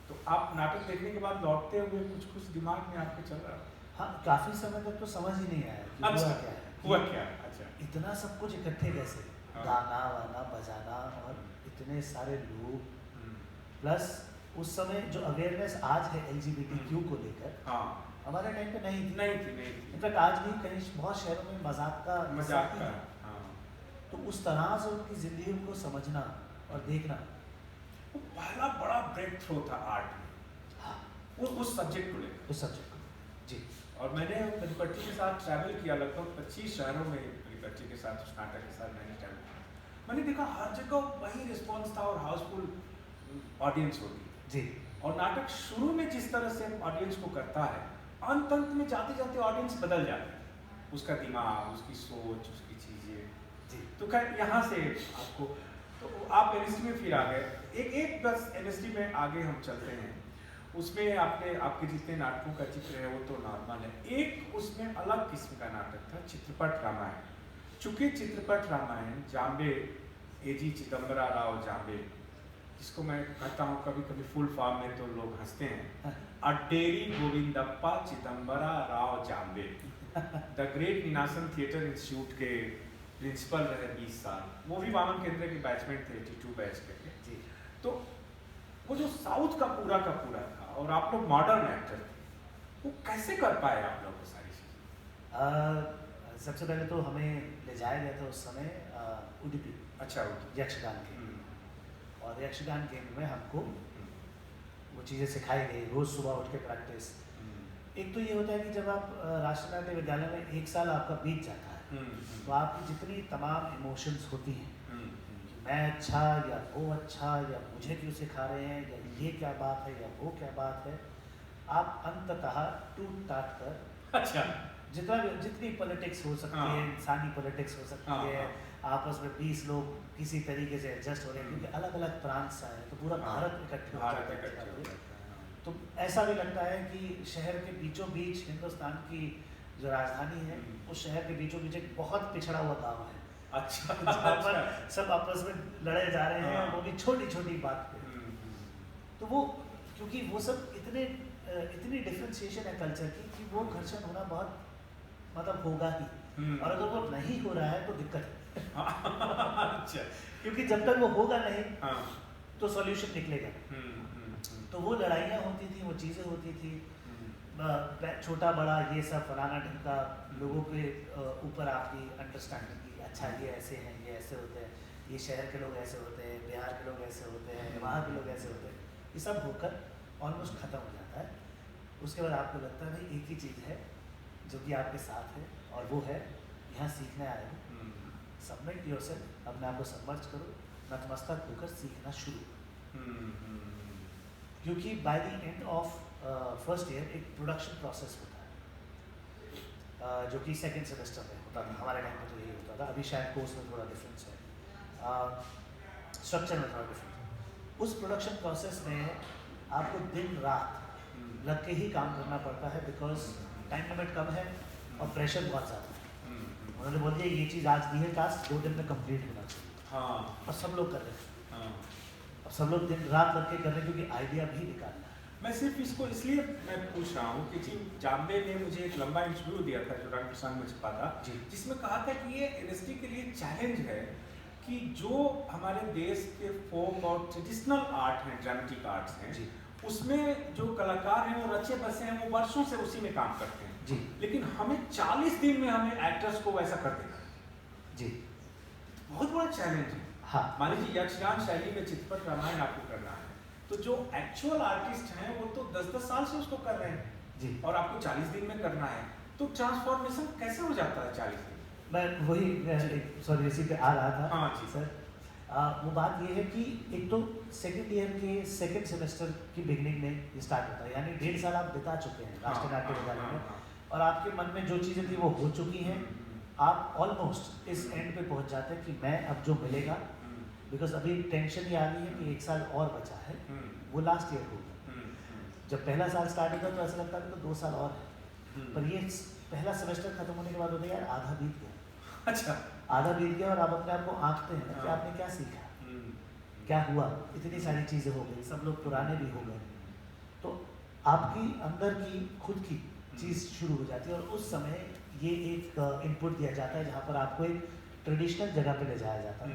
तो आप नाटक देखने के बाद लौटते हुए कुछ दिमाग में आपके चल रहा? हाँ, काफ़ी समय तक तो समझ ही नहीं आया कि अच्छा, हुआ क्या है, हुआ क्या? अच्छा, इतना सब कुछ इकट्ठे कैसे, हाँ। गाना वाना बजाना और इतने सारे लोग, प्लस उस समय जो अवेयरनेस आज है LGBTQ को लेकर, हाँ, हमारे टाइम पे नहीं थी। नहीं थी। इनफैक्ट आज भी कहीं बहुत शहरों में मजाक का मजाक हिस्सा का, है। हाँ। तो उस तरह से उनकी ज़िंदगी को समझना और देखना, वो पहला बड़ा ब्रेक थ्रू था आर्ट में, हाँ, उस सब्जेक्ट को लेकर। उस सब्जेक्ट को। जी और मैंने मधुकट्टी के साथ ट्रैवल किया, लगभग 25 शहरों में मधुकट्टी के साथ, उस नाटक के साथ मैंने ट्रैवल किया। मैंने देखा हर जगह वही रिस्पॉन्स था और हाउसफुल ऑडियंस होती। जी, और नाटक शुरू में जिस तरह से ऑडियंस को करता है, अंत में जाते जाते ऑडियंस बदल जाता है, उसका दिमाग, उसकी सोच, उसकी चीज़ें। जी, तो खैर यहाँ से आपको, तो आप NST में फिर आ गए, एक बस NST में आगे हम चलते हैं। उसमें आपके जितने नाटकों का जिक्र है वो तो नॉर्मल है, एक उसमें अलग किस्म का नाटक था, चित्रपट रामायण। चूँकि चित्रपट रामायण जाम्बे AG चिदम्बरा राव जाम्बे, जिसको मैं कहता हूँ कभी कभी फुल फॉर्म में तो लोग हंसते हैं, Adderi Govindappa Chidambara Rao Jambe, the great Ninasam theatre institute के प्रिंसिपल रहे 20 साल, वो भी वामन केंद्र के बैचमेंट थे, 82 बैच करके। जी। तो वो जो साउथ का पूरा था, और आप लोग मॉडर्न एक्टर थे, वो कैसे कर पाए आप लोग वो सारी चीज़ें? सबसे पहले तो हमें ले जाया गया था उस समय उडुपी, अच्छा, यक्षगान केंद्र, और यक्षगान केंद्र में हमको वो चीज़ें सिखाई गई, रोज़ सुबह उठ के प्रैक्टिस। एक तो ये होता है कि जब आप राष्ट्रीय नाट्य विद्यालय में 1 साल आपका बीत जाता है, तो आपकी जितनी तमाम इमोशंस होती हैं कि मैं अच्छा या वो अच्छा, या मुझे क्यों सिखा रहे हैं, या ये क्या बात है, या वो क्या बात है, आप अंततः टूट टाट कर, अच्छा, जितनी पॉलिटिक्स हो सकती है, इंसानी पॉलिटिक्स हो सकती है, आपस में 20 लोग किसी तरीके से एडजस्ट हो रहे हैं, क्योंकि अलग अलग प्रांत से हैं, तो पूरा भारत इकट्ठे हो जाता है। तो ऐसा भी लगता है कि शहर के बीचों बीच हिंदुस्तान की जो राजधानी है, उस शहर के बीचों बीच एक बहुत पिछड़ा हुआ गांव है। अच्छा, जहाँ पर सब आपस में लड़े जा रहे हैं, वो भी छोटी छोटी बात पे। तो वो, क्योंकि वो सब इतनी डिफ्रेंशिएशन है कल्चर की कि वो घर्षण होना बहुत मतलब होगा ही, और अगर वो नहीं हो रहा है तो दिक्कत है। अच्छा, क्योंकि जब तक वो होगा नहीं तो सॉल्यूशन निकलेगा। तो वो लड़ाइयाँ होती थी, वो चीज़ें होती थी, छोटा बड़ा ये सब फलाना ढंका, लोगों के ऊपर आपकी अंडरस्टैंडिंग की, अच्छा ये ऐसे हैं, ये ऐसे होते हैं, ये शहर के लोग ऐसे होते हैं, बिहार के लोग ऐसे होते हैं, वहाँ के लोग ऐसे होते हैं, ये सब होकर ऑलमोस्ट ख़त्म हो जाता है। उसके बाद आपको लगता है भाई एक ही चीज़ है जो कि आपके साथ है, और वो है यहाँ सीखने आए हो, सबमिट योरसेल्फ, अपने आप को सबमर्ज करो, नतमस्तक होकर सीखना शुरू। क्योंकि by the end of first year एक प्रोडक्शन प्रोसेस होता है, जो कि सेकेंड सेमेस्टर में होता था, हमारे टाइम में तो यही होता था, अभी शायद कोर्स में थोड़ा डिफरेंस है, स्ट्रक्चर में थोड़ा डिफरेंस। उस प्रोडक्शन प्रोसेस में आपको दिन रात लग के ही काम करना पड़ता है, बिकॉज टाइम लिमिट कम है और प्रेशर बहुत ज़्यादा है। उन्होंने बोल दिया ये चीज़ आज दी है, टास्क 2 दिन में कंप्लीट होना चाहिए, और सब लोग कर रहे हैं, अब सब लोग दिन रात लग के कर रहे हैं, क्योंकि आइडिया भी निकालना है। मैं सिर्फ इसको इसलिए मैं पूछ रहा हूँ कि जी जाम्बे ने मुझे एक लंबा इंटरव्यू दिया था जो रंग प्रसंग में छपा था, जिसमें कहा था कि ये NST के लिए चैलेंज है कि जो हमारे देश के फोक और ट्रेडिशनल आर्ट हैं, ड्रामेटिक आर्ट्स हैं, उसमें जो कलाकार हैं वो रचे बसे हैं, वो वर्षों से उसी में काम करते हैं जी, लेकिन हमें 40 दिन में हमें एक्टर्स को वैसा कर देना जी, बहुत बड़ा चैलेंज है। हाँ, मान लीजिए यक्षगान शैली में चित्रपट रामायण आपको करना है, तो जो एक्चुअल आर्टिस्ट हैं वो तो 10-10 साल से उसको कर रहे हैं जी, और आपको 40 दिन में करना है, तो ट्रांसफॉर्मेशन कैसे हो जाता है 40 दिन? मैं वही सॉरी इसी पे आ रहा था। हाँ जी सर, वो बात ये है कि एक तो सेकेंड ईयर के सेकेंड सेमेस्टर की बिगनिंग में ये स्टार्ट होता है, यानी 1.5 साल आप बिता चुके हैं राष्ट्रीय नाट्य विद्यालय में, और आपके मन में जो चीज़ें थी वो हो चुकी हैं, आप ऑलमोस्ट इस एंड पे पहुंच जाते हैं कि मैं अब जो मिलेगा बिकॉज अभी टेंशन ये आ गई है कि 1 साल और बचा है, वो लास्ट ईयर होगा। जब पहला साल स्टार्ट होगा तो ऐसा लगता है कि तो 2 साल और है, पर ये पहला सेमेस्टर खत्म होने के बाद होता है यार आधा बीत गया। अच्छा, आधा बीत गया और आप अपने आप को आंकते हैं कि आपने क्या सीखा, क्या हुआ, इतनी सारी चीज़ें हो गई, सब लोग पुराने भी हो गए, तो आपकी अंदर की खुद की चीज़ शुरू हो जाती है। और उस समय ये एक इनपुट दिया जाता है जहाँ पर आपको एक ट्रेडिशनल जगह पे ले जाया जाता है,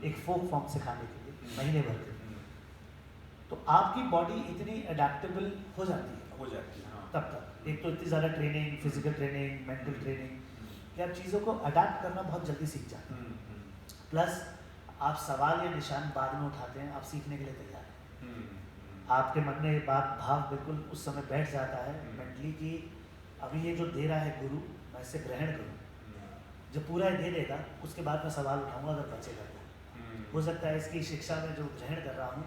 एक फोक फॉर्म सिखाने के लिए महीने भर के। तो आपकी बॉडी इतनी अडेप्टेबल हो जाती है हाँ। तब तक, एक तो इतनी ज़्यादा training, physical training, mental training, कि आप चीज़ों को अडेप्ट करना बहुत जल्दी सीख जाते हैं। प्लस आप सवाल या निशान बाद में उठाते हैं, आप सीखने के लिए तैयार हैं। आपके मन में बात भाव बिल्कुल उस समय बैठ जाता है मेंटली कि अभी ये जो दे रहा है गुरु, मैं इसे ग्रहण करूँ। जब पूरा दे देगा उसके बाद मैं सवाल उठाऊंगा अगर बचेगा तो। हो सकता है इसकी शिक्षा में जो ग्रहण कर रहा हूँ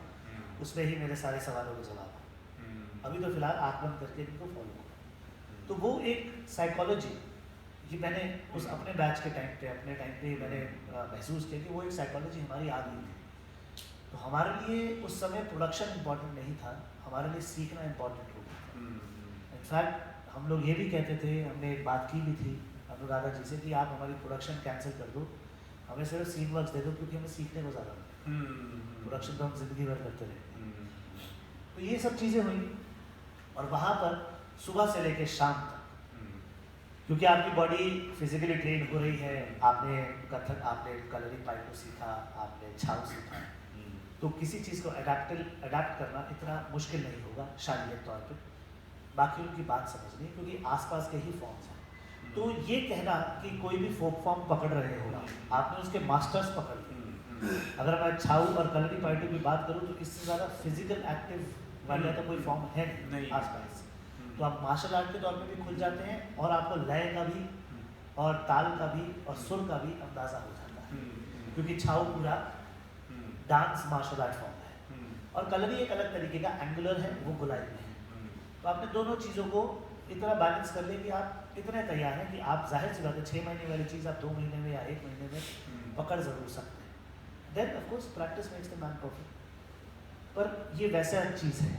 उसमें ही मेरे सारे सवालों के जवाब हैं। अभी तो फिलहाल आँख बंद करके इनको फॉलो करो। तो वो एक साइकोलॉजी, ये मैंने उस अपने बैच के टाइम पे, अपने टाइम पे मैंने महसूस किया कि वो एक साइकोलॉजी हमारी आ गई थी। तो हमारे लिए उस समय प्रोडक्शन इम्पॉर्टेंट नहीं था, हमारे लिए सीखना इम्पॉर्टेंट हो गया था। इनफैक्ट हम लोग ये भी कहते थे, हमने एक बात की भी थी अनुराधा जी से कि आप हमारी प्रोडक्शन कैंसिल कर दो, हमें सिर्फ सीन वर्क्स दे दो, क्योंकि हमें सीखने को ज़्यादा मिलता है। प्रोडक्शन तो हम जिंदगी भर करते रहे। तो ये सब चीज़ें हुई और वहाँ पर सुबह से लेकर शाम तक, क्योंकि आपकी बॉडी फिजिकली ट्रेन हो रही है, आपने कथक, आपने कलरिंग पाइप को सीखा, आपने छाव सीखा, तो किसी चीज़ को अडेप्ट करना इतना मुश्किल नहीं होगा शारीरिक तौर पे। बाकी उनकी बात समझनी, क्योंकि आसपास के ही फॉर्म्स हैं। तो ये कहना कि कोई भी फोक फॉर्म पकड़ रहे हो, आपने उसके मास्टर्स पकड़ लिए। अगर मैं छाऊ और कलरी पार्टी की बात करूँ तो इससे ज़्यादा फिजिकल एक्टिव वाला तो कोई फॉर्म है नहीं आसपास। तो आप मार्शल आर्ट के तौर पे भी खुल जाते हैं और आपको लय का भी और ताल का भी और सुर का भी अंदाज़ा हो जाता है, क्योंकि छाऊ पूरा डांस मार्शल आर्ट फॉर्म है और कलरी एक अलग तरीके का एंगुलर है, वो गुलाई में है। तो आपने दोनों चीज़ों को इतना बैलेंस कर लिया कि आप इतने तैयार हैं कि आप जाहिर सी बात है 6 महीने वाली चीज़ आप 2 महीने में या 1 महीने में पकड़ ज़रूर सकते हैं। Then of course practice makes the man perfect. पर ये वैसा चीज़ है,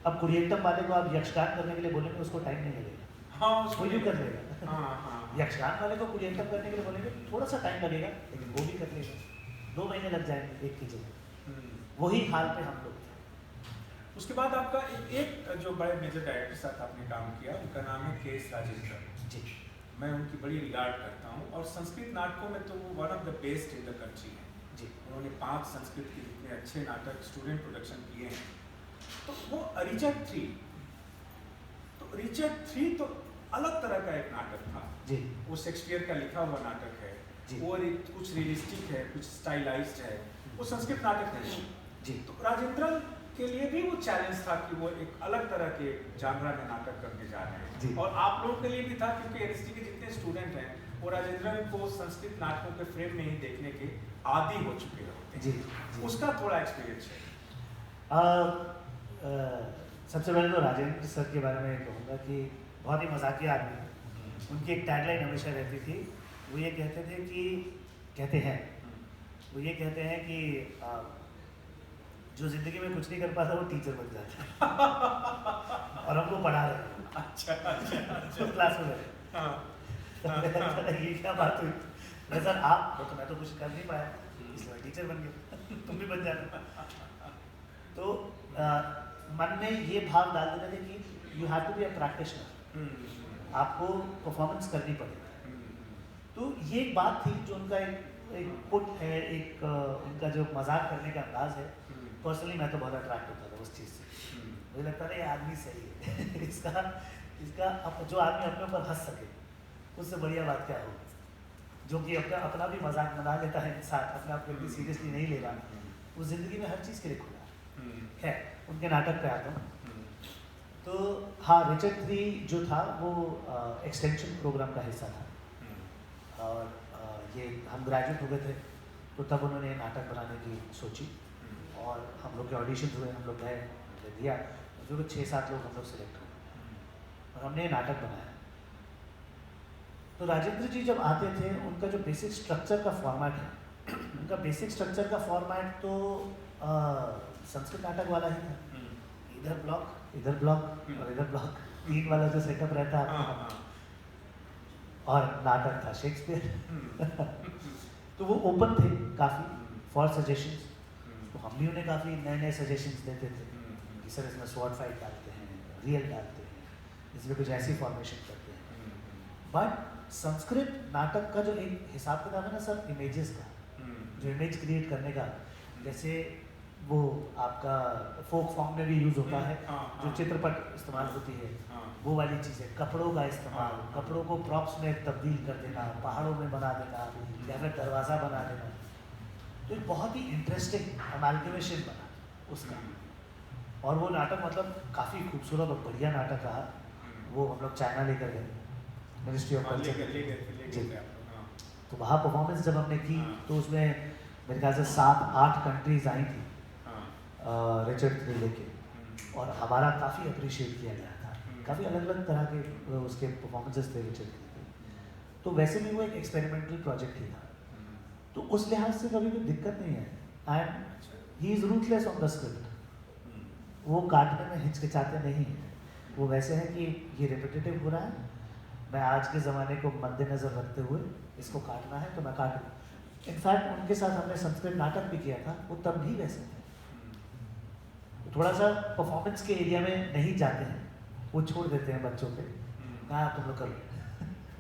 अब कुरियट्टम वाले को आप यक्षगान करने के लिए बोलेंगे उसको टाइम नहीं लगेगा, हाँ, वो यूँ कर लेगा। यक्षगान वाले को कुरियट्टम करने के लिए बोलेंगे थोड़ा सा टाइम लगेगा, लेकिन वो भी कर लेगा, 2 महीने लग जाएंगे एक की जगह। वही हाल पे हम लोग थे। उसके बाद आपका एक जो बड़े मेजर डायरेक्टर साथ आपने काम किया, उनका नाम है के.एस. राजेंद्र जी। मैं उनकी बड़ी रिगार्ड करता हूँ और संस्कृत नाटकों में तो वो one of the best in the country हैं जी। उन्होंने 5 संस्कृत के जितने अच्छे नाटक स्टूडेंट प्रोडक्शन किए हैं। तो वो अरिचक 3, तो अरिचक 3 तो अलग तरह का एक नाटक था जी। वो शेक्सपियर का लिखा हुआ नाटक है जी। वो कुछ रियलिस्टिक है, कुछ स्टाइलाइज्ड है, वो संस्कृत नाटक है जी। तो राजेंद्र के लिए भी वो चैलेंज था कि वो एक अलग तरह के जानरा में नाटक करने जा रहे जी। हैं और आप लोगों के लिए भी था, क्योंकि एनएसटी के जितने स्टूडेंट हैं वो राजेंद्र को संस्कृत नाटकों के फ्रेम में ही देखने के आदी हो चुके होते हैं। जी। जी। उसका थोड़ा एक्सपीरियंस है। सबसे पहले तो राजेंद्र सर के बारे में कहूँगा कि बहुत ही मजाकिया आदमी है। उनकी एक टैगलाइन हमेशा रहती थी, वो ये कहते थे कि वो ये कहते हैं कि जो जिंदगी में कुछ नहीं कर पाता वो टीचर बन जाता है और हमको पढ़ा रहे हैं। अच्छा क्लास में ये क्या बात हुई? मैं सर आप तो मैं तो कुछ कर नहीं पाया इसलिए मैं टीचर बन गया, तुम भी बन जाना। तो मन में ये भाव डाल देते थे कि you have to be a practitioner, आपको परफॉर्मेंस करनी पड़ेगी। तो ये एक बात थी जो उनका एक पुट है, एक उनका जो मजाक करने का अंदाज है। पर्सनली मैं तो बहुत अट्रैक्ट होता था उस चीज़ से। मुझे लगता था ये आदमी सही है इसका जो आदमी अपने ऊपर हंस सके उससे बढ़िया बात क्या हो, जो कि अपना भी मजाक बना लेता है इंसान, अपने आप को इतनी सीरियसली नहीं ले रहा, वो ज़िंदगी में हर चीज़ के लिए खुला है। उनके नाटक पे आता हूँ तो हाँ, रिचर्ड 3 जो था वो एक्सटेंशन प्रोग्राम का हिस्सा था और ये हम ग्रेजुएट हो गए थे तो तब उन्होंने नाटक बनाने की सोची और हम लोग के ऑडिशन हुए, हम लोग गए, हमने दिया, जो 6-7 लोग हम लोग सिलेक्ट हुए और हमने ये नाटक बनाया। तो राजेंद्र जी जब आते थे उनका जो बेसिक स्ट्रक्चर का फॉर्मेट है उनका बेसिक स्ट्रक्चर का फॉर्मेट तो संस्कृत नाटक वाला ही था, इधर ब्लॉक और इधर ब्लॉक, 3 वाला जो सेटअप रहता है आपका। और नाटक था शेक्सपियर। तो वो ओपन थे काफ़ी फॉर सजेशंस, तो हम भी उन्हें काफ़ी नए सजेशंस देते थे कि सर इसमें स्वॉर्ड फाइट डालते हैं, रियल डालते हैं, इसमें कुछ ऐसी फॉर्मेशन करते हैं। बट संस्कृत नाटक का जो एक हिसाब किताब है ना सर, इमेजेस का, जो इमेज क्रिएट करने का, जैसे वो आपका फोक फॉर्म में भी यूज़ होता है, जो चित्रपट इस्तेमाल होती है, वो वाली चीज़ें, कपड़ों का इस्तेमाल, कपड़ों को प्रॉप्स में तब्दील कर देना, पहाड़ों में बना देना या फिर दरवाज़ा बना देना, तो एक बहुत ही इंटरेस्टिंग अमालगमेशन बना उसका। और वो नाटक मतलब काफ़ी खूबसूरत और बढ़िया नाटक रहा। वो हम लोग चाइना लेकर गए, मिनिस्ट्री ऑफ कल्चर, तो वहाँ परफॉर्मेंस जब हमने की तो उसमें मेरे ख्याल से 7-8 कंट्रीज आई थी रिचर्ड III लेके, और हमारा काफ़ी अप्रिशिएट किया गया था। काफ़ी अलग अलग तरह के उसके परफॉर्मेंसेस थे रिचर्ड III के, तो वैसे भी वो एक एक्सपेरिमेंटल प्रोजेक्ट ही था, तो उस लिहाज से कभी कोई दिक्कत नहीं है। And he is ruthless on the script, वो काटने में हिचकिचाते नहीं हैं, वो वैसे है कि ये रिपीटेटिव हो रहा है, मैं आज के ज़माने को मद्देनज़र रखते हुए इसको काटना है तो मैं काटूँ। इनफैक्ट उनके साथ हमने संस्कृत नाटक भी किया था, वो तब भी वैसे थे, तो थोड़ा सा परफॉर्मेंस के एरिया में नहीं जाते हैं, वो छोड़ देते हैं बच्चों पे, हाँ तुम लोग करो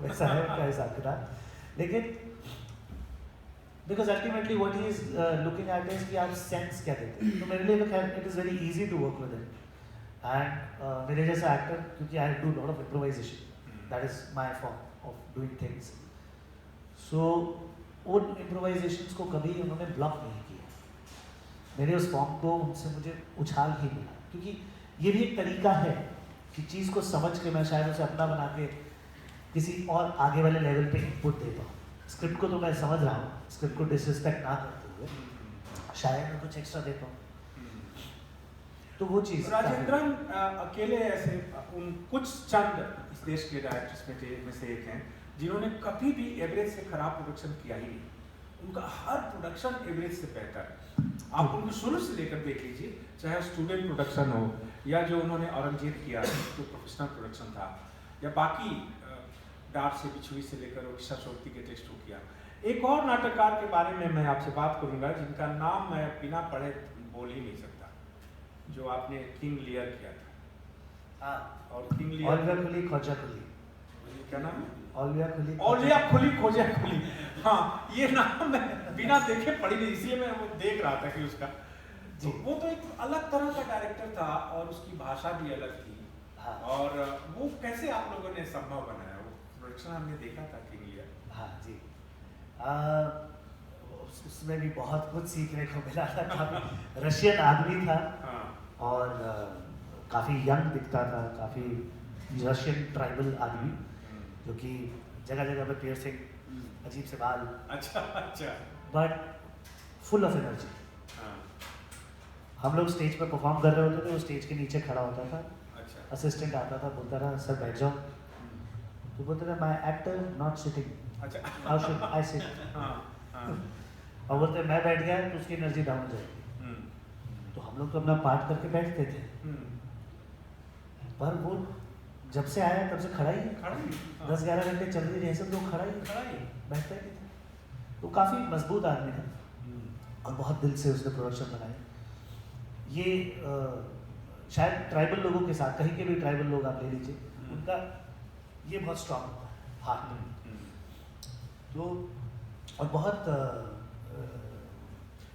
वैसा है उनका हिसाब किताब। लेकिन because ultimately what he is looking at is कि आप सेंस क्या देते हैं, तो मेरे लिए तो खैर it is very easy to work with it. And मेरे जैसा एक्टर, क्योंकि I do lot of improvisation, that is my form of doing things, so उन इम्प्रोवाइजेशंस को कभी उन्होंने ब्लॉक नहीं किया। मेरे उस फॉर्म को उनसे मुझे उछाल ही मिला, क्योंकि ये भी एक तरीका है कि चीज़ को समझ के मैं शायद उसे अपना बना के किसी और आगे वाले लेवल पे इनपुट देता हूँ। स्क्रिप्ट को तो मैं समझ रहा हूँ, स्क्रिप्ट को डिसरिस्पेक्ट ना करते हुए शायद मैं कुछ एक्स्ट्रा देता हूँ, तो वो चीज़। राजेंद्रन अकेले ऐसे उन कुछ चंद इस देश के डायरेक्टर्स में से एक हैं जिन्होंने कभी भी एवरेज से खराब प्रोडक्शन किया ही नहीं। उनका हर प्रोडक्शन एवरेज से बेहतर है। आप उनको शुरू से लेकर देख लीजिए, चाहे स्टूडेंट प्रोडक्शन हो या जो उन्होंने औरंगजेब किया जो प्रोफेशनल प्रोडक्शन था, या बाकी डार से बिछुई से लेकर उड़ीसा शक्ति के टेस्ट हो किया। एक और नाटककार के बारे में मैं आपसे बात करूंगा जिनका नाम मैं बिना पढ़े बोल ही नहीं सकता, जो आपने किंग लियर किया था। और किंग लियर क्या नाम है? औलिया खुली खोजा खुली। हाँ, ये नाम मैं बिना देखे पढ़ी नहीं, इसलिए मैं वो देख रहा था कि उसका तो वो तो एक अलग तरह का डायरेक्टर था और उसकी भाषा भी अलग थी। हाँ। और वो कैसे आप लोगों ने संभव बनाया? वो प्रोडक्शन हमने देखा था किंग लियर। हाँ जी, उसमें भी बहुत कुछ सीखने को मिला था। काफ़ी रशियन आदमी था। हाँ। और काफ़ी यंग दिखता था, काफ़ी रशियन ट्राइबल आदमी, जो कि जगह जगह पे पियर्सिंग, अजीब से बाल, अच्छा बट फुल ऑफ एनर्जी। हाँ। हम लोग स्टेज पर परफॉर्म कर रहे होते थे, वो स्टेज के नीचे खड़ा होता था, अच्छा। असिस्टेंट आता था, बोलता रहा सर बैठ जाओ, तो बोलता था माई एक्टर नॉट सिटिंग, अच्छा। How should I sit. और बोलते मैं बैठ गया तो उसकी एनर्जी डाउन हो जाएगी। तो हम लोग तो अपना पार्ट करके बैठते थे, पर वो जब से आया तब से खड़ा ही है। 10-11 घंटे चल रही रिहर्सल तो खड़ा ही बैठता ही था। तो काफ़ी मजबूत आदमी था और बहुत दिल से उसने प्रोडक्शन बनाए। ये शायद ट्राइबल लोगों के साथ, कहीं के भी ट्राइबल लोग आप ले लीजिए, उनका ये बहुत स्ट्रांग होता है हार्ट। तो और बहुत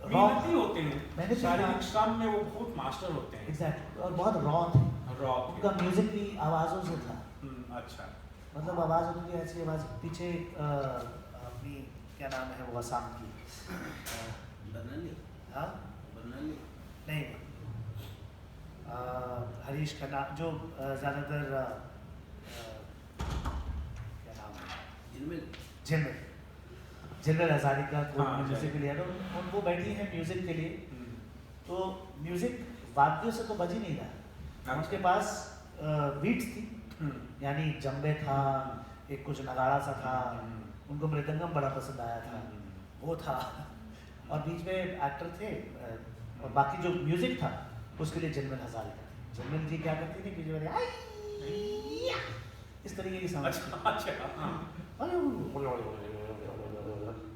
मेहनती होते हैं, मेहनती शारीरिक श्रम में वो बहुत मास्टर होते हैं। एग्जैक्टली, और बहुत रॉ थे। उनका म्यूजिक भी आवाज़ों से था। अच्छा। मतलब आवाज़ उनकी ऐसी आवाज़, पीछे अपनी क्या नाम है वो असम की, हाँ नहीं, हरीश खन्ना, जो ज़्यादातर क्या नाम है, झिलमिल हजारी का म्यूजिक के लिए, तो वो बैठी है म्यूजिक के लिए, तो म्यूजिक वाद्यों से तो बज ही नहीं रहा, उसके पास बीट्स थी, यानी जंबे था, एक कुछ नगाड़ा सा था, उनको मृदंगम बड़ा पसंद आया था, वो था, और बीच में एक्टर थे और बाकी जो म्यूजिक था उसके लिए जिनमिल हजारिका थी। जिनमिल जी क्या करती थी कि जो इस तरीके की साउंड,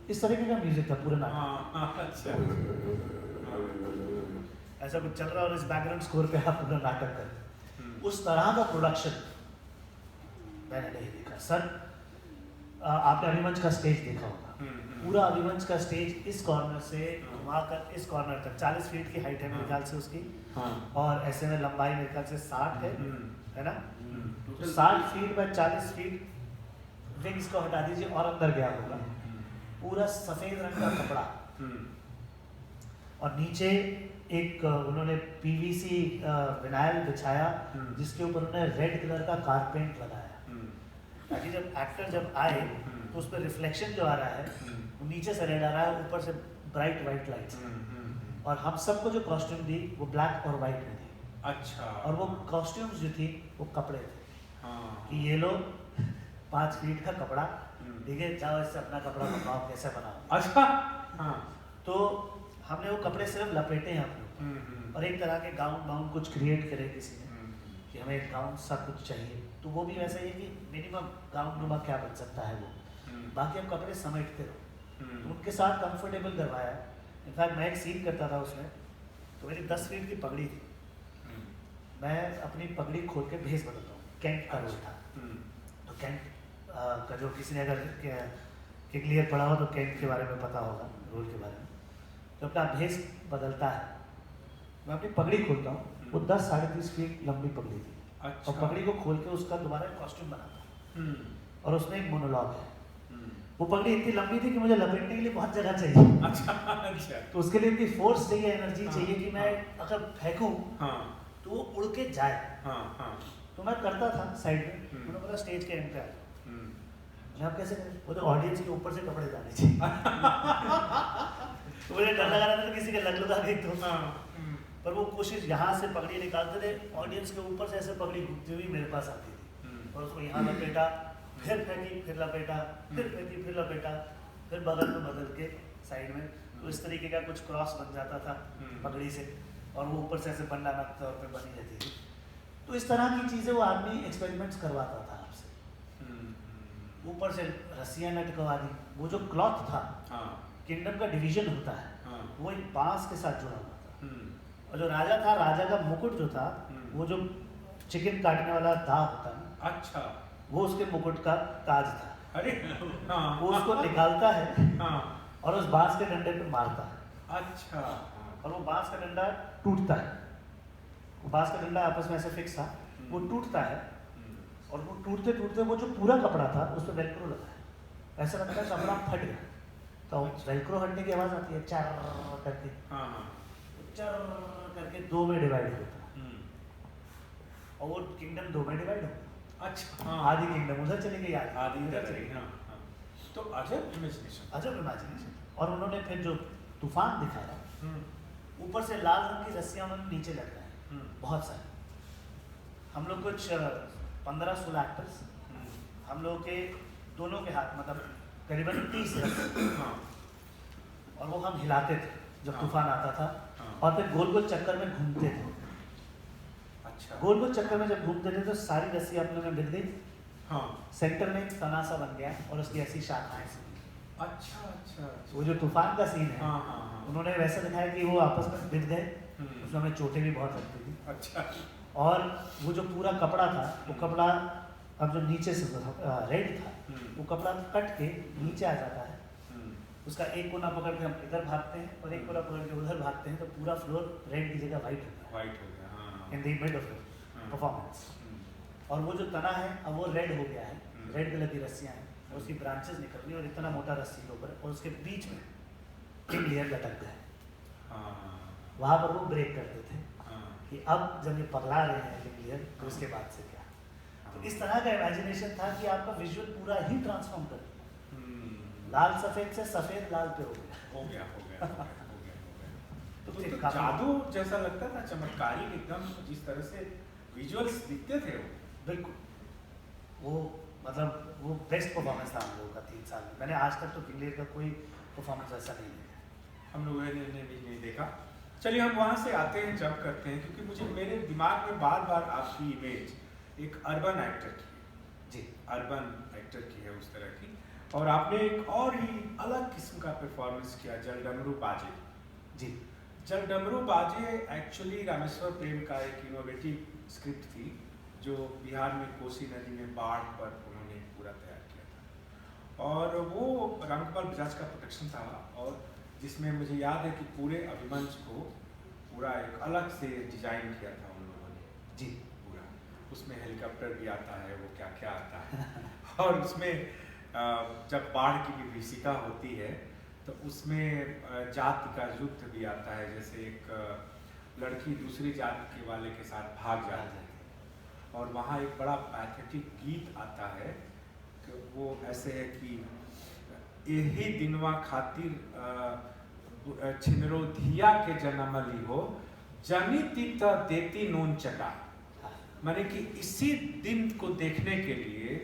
इस तरीके का म्यूजिक था पूरा नाटक। ऐसा कुछ चल रहा है और इस बैकग्राउंड स्कोर पे आप पूरा नाटक कर, उस तरह का प्रोडक्शन मैंने नहीं देखा सर। आपने अभिमंच का स्टेज देखा होगा, पूरा अभिमंच का स्टेज इस कॉर्नर से वहाँ कर इस कॉर्नर तक 40 फीट की हाइट है मेरे ख्याल से उसकी, और ऐसे में लंबाई मेरे ख्याल से 60 है ना, तो 60 फीट बाय 40 फीट विंग्स को हटा दीजिए और अंदर गया होगा, पूरा सफेद रंग का कपड़ा और नीचे एक उन्होंने पीवीसी विनाइल बिछाया जिसके ऊपर उन्होंने रेड कलर का कारपेंट लगाया ताकि जब एक्टर जब आए तो उस पर रिफ्लेक्शन जो आ रहा है वो नीचे से रेड आ रहा है, ऊपर से ब्राइट वाइट लाइट, और हम सबको जो कॉस्ट्यूम दी वो ब्लैक और वाइट में थी। अच्छा। और वो कॉस्ट्यूम्स जो थी वो कपड़े थे कि ये लो 5 फीट का कपड़ा, ठीक है, जाओ इससे अपना कपड़ा बनाओ, कैसे बनाओ। अच्छा। तो हमने वो कपड़े सिर्फ लपेटे हैं अपने और एक तरह के गाउन कुछ क्रिएट करे किसी ने कि हमें एक गाउन सा कुछ चाहिए, तो वो भी वैसा ही है कि मिनिमम गाउन नुमा क्या बन सकता है वो, बाकी हम कपड़े समेटते रहो। तो उनके साथ कंफर्टेबल करवाया। इनफैक्ट मैं एक सीन करता था उसमें, तो मेरी 10 फीट की पगड़ी थी, मैं अपनी पगड़ी खोल के भेस बदलता हूँ। कैंट का रोल था, तो कैंट का जो किसी ने अगर क्लियर पढ़ा हो तो कैंट के बारे में पता होगा, रोल के बारे में, तो अपना भेस बदलता है। मैं अपनी पगड़ी खोलता हूँ, वो 10-30 फीट लंबी पगड़ी थी। अच्छा। और पगड़ी को खोल के उसका दोबारा कॉस्ट्यूम बनाता और उसमें एक मोनोलॉग है। वो पगड़ी इतनी लंबी थी कि मुझे लपेटने के लिए बहुत जगह चाहिए। अच्छा। तो उसके लिए इतनी फोर्स चाहिए, एनर्जी चाहिए कि मैं अगर फेंकूं तो वो उड़ के जाए। तो मैं करता था साइड में, उन्होंने बोला स्टेज के एंड पे आ जाओ। मैं अब कैसे करें, वो तो ऑडियंस के ऊपर से कपड़े जाने चाहिए। तो मुझे डर लगा रहा था किसी के लग लगा नहीं तो, पर वो कोशिश यहाँ से पगड़ी निकालते थे, ऑडियंस के ऊपर से ऐसे पगड़ी घूमती हुई मेरे पास आती थी और उसको यहाँ लपेटा, फिर फेंकी, फिर लपेटा, फिर फेंकी, फिर लपेटा, फिर बगल में बदल के साइड में, तो इस तरीके का कुछ क्रॉस बन जाता था पगड़ी से, और वो ऊपर से ऐसे बंडाना तौर पे बनी रहती थी। तो इस तरह की चीज़ें वो आदमी एक्सपेरिमेंट्स करवाता था आपसे। ऊपर से रस्सियाँ लटकवा दी, वो जो क्लॉथ था, किंगडम का डिवीजन होता है, वो एक बांस के साथ जुड़ा हुआ था, और जो राजा था, राजा का मुकुट जो था, वो जो चिकन काटने वाला दाग होता है ना, अच्छा, वो उसके मुकुट का ताज था। अरे वो उसको निकालता है और उस बांस के डंडे पे मारता है। अच्छा। और वो बांस का डंडा टूटता है, वो बांस का डंडा आपस में ऐसे फिक्स था, वो टूटता है, और वो टूटते टूटते वो जो पूरा कपड़ा था उस पर वेलक्रो लगा है, ऐसा लगता है कपड़ा फट गया। तो वेलक्रो हटने की आवाज़ आती है चार करके, चार करके 2 में डिवाइड होता है, और वो किंगडम 2 में डिवाइड होता है। अच्छा। आधी किंगडम उधर चली गई, आधी इधर चली गई। तो अजब इमेजिनेशन, अजब इमेजिनेशन। और उन्होंने फिर जो तूफान दिखाया, ऊपर से लाल रंग की रस्सियाँ उन्होंने नीचे लटकाई, बहुत सारी। हम लोग कुछ 15-16 एक्टर्स, हम लोग के दोनों के हाथ मतलब करीबन 30 रस्सी, और वो हम हिलाते थे जब तूफान आता था, और फिर गोल गोल चक्कर में घूमते थे। अच्छा। गोल गोल चक्कर में जब घूमते थे तो सारी रस्सी अपने में बिल गई, सेंटर में एक तना सा बन गया और उसकी ऐसी शाखाएं सी। अच्छा। वो जो तूफान का सीन है, उन्होंने वैसा दिखाया कि वो आपस में बिल गए, उसमें हमें चोटें भी बहुत लगती थी। अच्छा। और वो जो पूरा कपड़ा था, वो कपड़ा अब जो नीचे से रेड था, वो कपड़ा कट के नीचे आ जाता है, उसका एक कोना पकड़ के हम इधर भागते हैं और एक कोना पकड़ के उधर भागते हैं, तो पूरा फ्लोर रेड की जगह वाइट होता है, वाइट हो गया in the mid of the performance. और वो जो तना है अब वो रेड हो गया है, रेड कलर की रस्सियाँ हैं, और उसकी ब्रांचेस निकल रही और इतना मोटा रस्सी के ऊपर, और उसके बीच में किंग लियर लटक गए। वहाँ पर वो ब्रेक करते थे कि अब जब ये पगला रहे हैं किंग लियर, तो उसके बाद से क्या। तो इस तरह का इमेजिनेशन था कि आपका विजुअल पूरा ही ट्रांसफॉर्म कर दिया, लाल सफ़ेद से सफ़ेद लाल पे हो गया। तो जादू जैसा लगता था, चमत्कारी एकदम, जिस तरह से विजुअल्स दिखते थे वो। बिल्कुल, वो मतलब वो बेस्ट परफॉर्मेंस था हम लोगों का 3 साल में। मैंने आज तक तो किंग लियर का कोई परफॉर्मेंस ऐसा नहीं देखा। हम लोगों ने भी नहीं देखा। चलिए हम वहाँ से आते हैं, जंप करते हैं, क्योंकि मुझे मेरे दिमाग में बार बार आपकी इमेज एक अर्बन एक्टर की है जी, अर्बन एक्टर की है उस तरह की। और आपने एक और ही अलग किस्म का परफॉर्मेंस किया, जलडमरू बाजे। जी, जलडमरू बाजे एक्चुअली रामेश्वर प्रेम का एक इनोवेटिव स्क्रिप्ट थी, जो बिहार में कोसी नदी में बाढ़ पर उन्होंने पूरा तैयार किया था, और वो रामगोपाल बजाज का प्रोडक्शन था, और जिसमें मुझे याद है कि पूरे अभिमंच को पूरा एक अलग से डिजाइन किया था उन लोगों ने जी, पूरा। उसमें हेलीकॉप्टर भी आता है, वो क्या क्या आता है और उसमें जब बाढ़ की विभीषिका होती है तो उसमें जाति का युद्ध भी आता है, जैसे एक लड़की दूसरी जाति के वाले के साथ भाग जाती है, और वहाँ एक बड़ा पैथेटिक गीत आता है कि वो ऐसे है कि यही दिनवा खातिर छिनरो धिया के जन्म ली हो, जनी तीत देती नून चटा। माने कि इसी दिन को देखने के लिए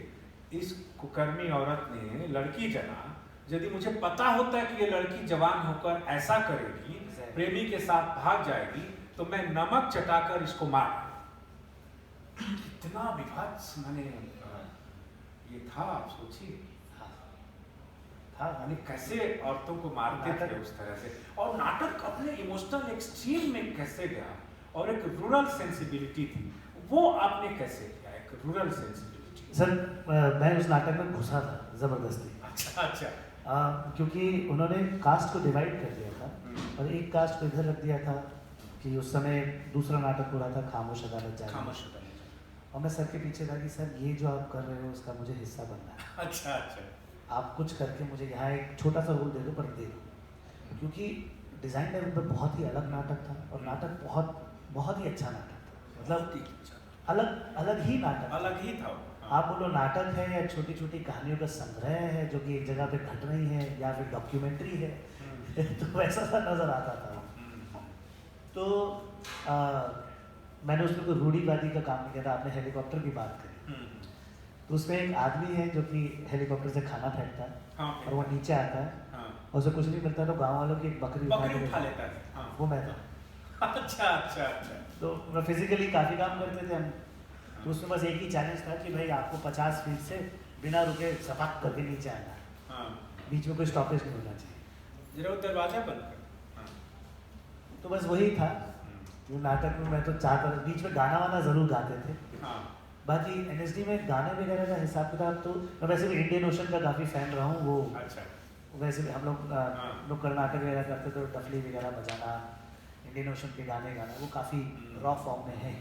इस कुकर्मी औरत ने, लड़की जना, यदि मुझे पता होता है कि ये लड़की जवान होकर ऐसा करेगी, प्रेमी के साथ भाग जाएगी, तो मैं नमक चटाकर इसको मार। कितना विभत्स माने ये था, आप सोचिए। हाँ, यानी कैसे औरतों को मारते थे उस तरह से, और नाटक अपने इमोशनल एक्सट्रीम में कैसे गया, और एक रूरल सेंसिबिलिटी थी, वो आपने कैसे किया, एक रूरल सेंसिबिलिटी। सर मैं उस नाटक में घुसा था ज़बरदस्ती। अच्छा अच्छा। क्योंकि उन्होंने कास्ट को डिवाइड कर दिया था, और एक कास्ट को इधर रख दिया था कि उस समय दूसरा नाटक हो रहा था खामोश अदालत जाए, खामोश अदालत। और मैं सर के पीछे था कि सर ये जो आप कर रहे हो उसका मुझे हिस्सा बनना है। अच्छा अच्छा। आप कुछ करके मुझे यहाँ एक छोटा सा रोल दे दो, पर दे दो, क्योंकि डिज़ाइन लेवल पर बहुत ही अलग नाटक था, और नाटक बहुत बहुत ही अच्छा नाटक था, मतलब अलग अलग ही नाटक, अलग ही था। आप बोलो नाटक है या छोटी छोटी कहानियों का संग्रह है जो कि एक जगह पे घट रही है, या फिर डॉक्यूमेंट्री है तो वैसा सा नज़र आता था। तो मैंने उसमें कोई रूढ़ीवादी का काम नहीं किया था। आपने हेलीकॉप्टर की बात करी, तो उसमें एक आदमी है जो कि हेलीकॉप्टर से खाना फेंकता है, हाँ, और वो नीचे आता है, और उसे कुछ नहीं मिलता, तो गांव वालों की एक बकरी उठा लेता है। हाँ। वो मैं था। अच्छा अच्छा अच्छा। तो मैं फिजिकली काफ़ी काम करते थे हम, तो उसमें बस एक ही चैलेंज था कि भाई आपको 50 फीट से बिना रुके सपाट करके नीचे आना है, हाँ। बीच में कोई स्टॉपेज नहीं होना चाहिए, जरा दरवाजा बंद कर। हाँ। तो बस वही था। जो नाटक में मैं तो चाहता था, बीच में गाना वाना ज़रूर गाते थे। हाँ। बाकी NSD में गाने वगैरह का हिसाब किताब तो मैं वैसे भी इंडियन ओशन का काफ़ी फ़ैन रहा हूँ। वो अच्छा। वैसे भी हम लोग कर्नाटक वगैरह करते तो डफली वगैरह बजाना, इंडियन ओशन के गाने गाना, वो काफ़ी रॉ फॉर्म में है।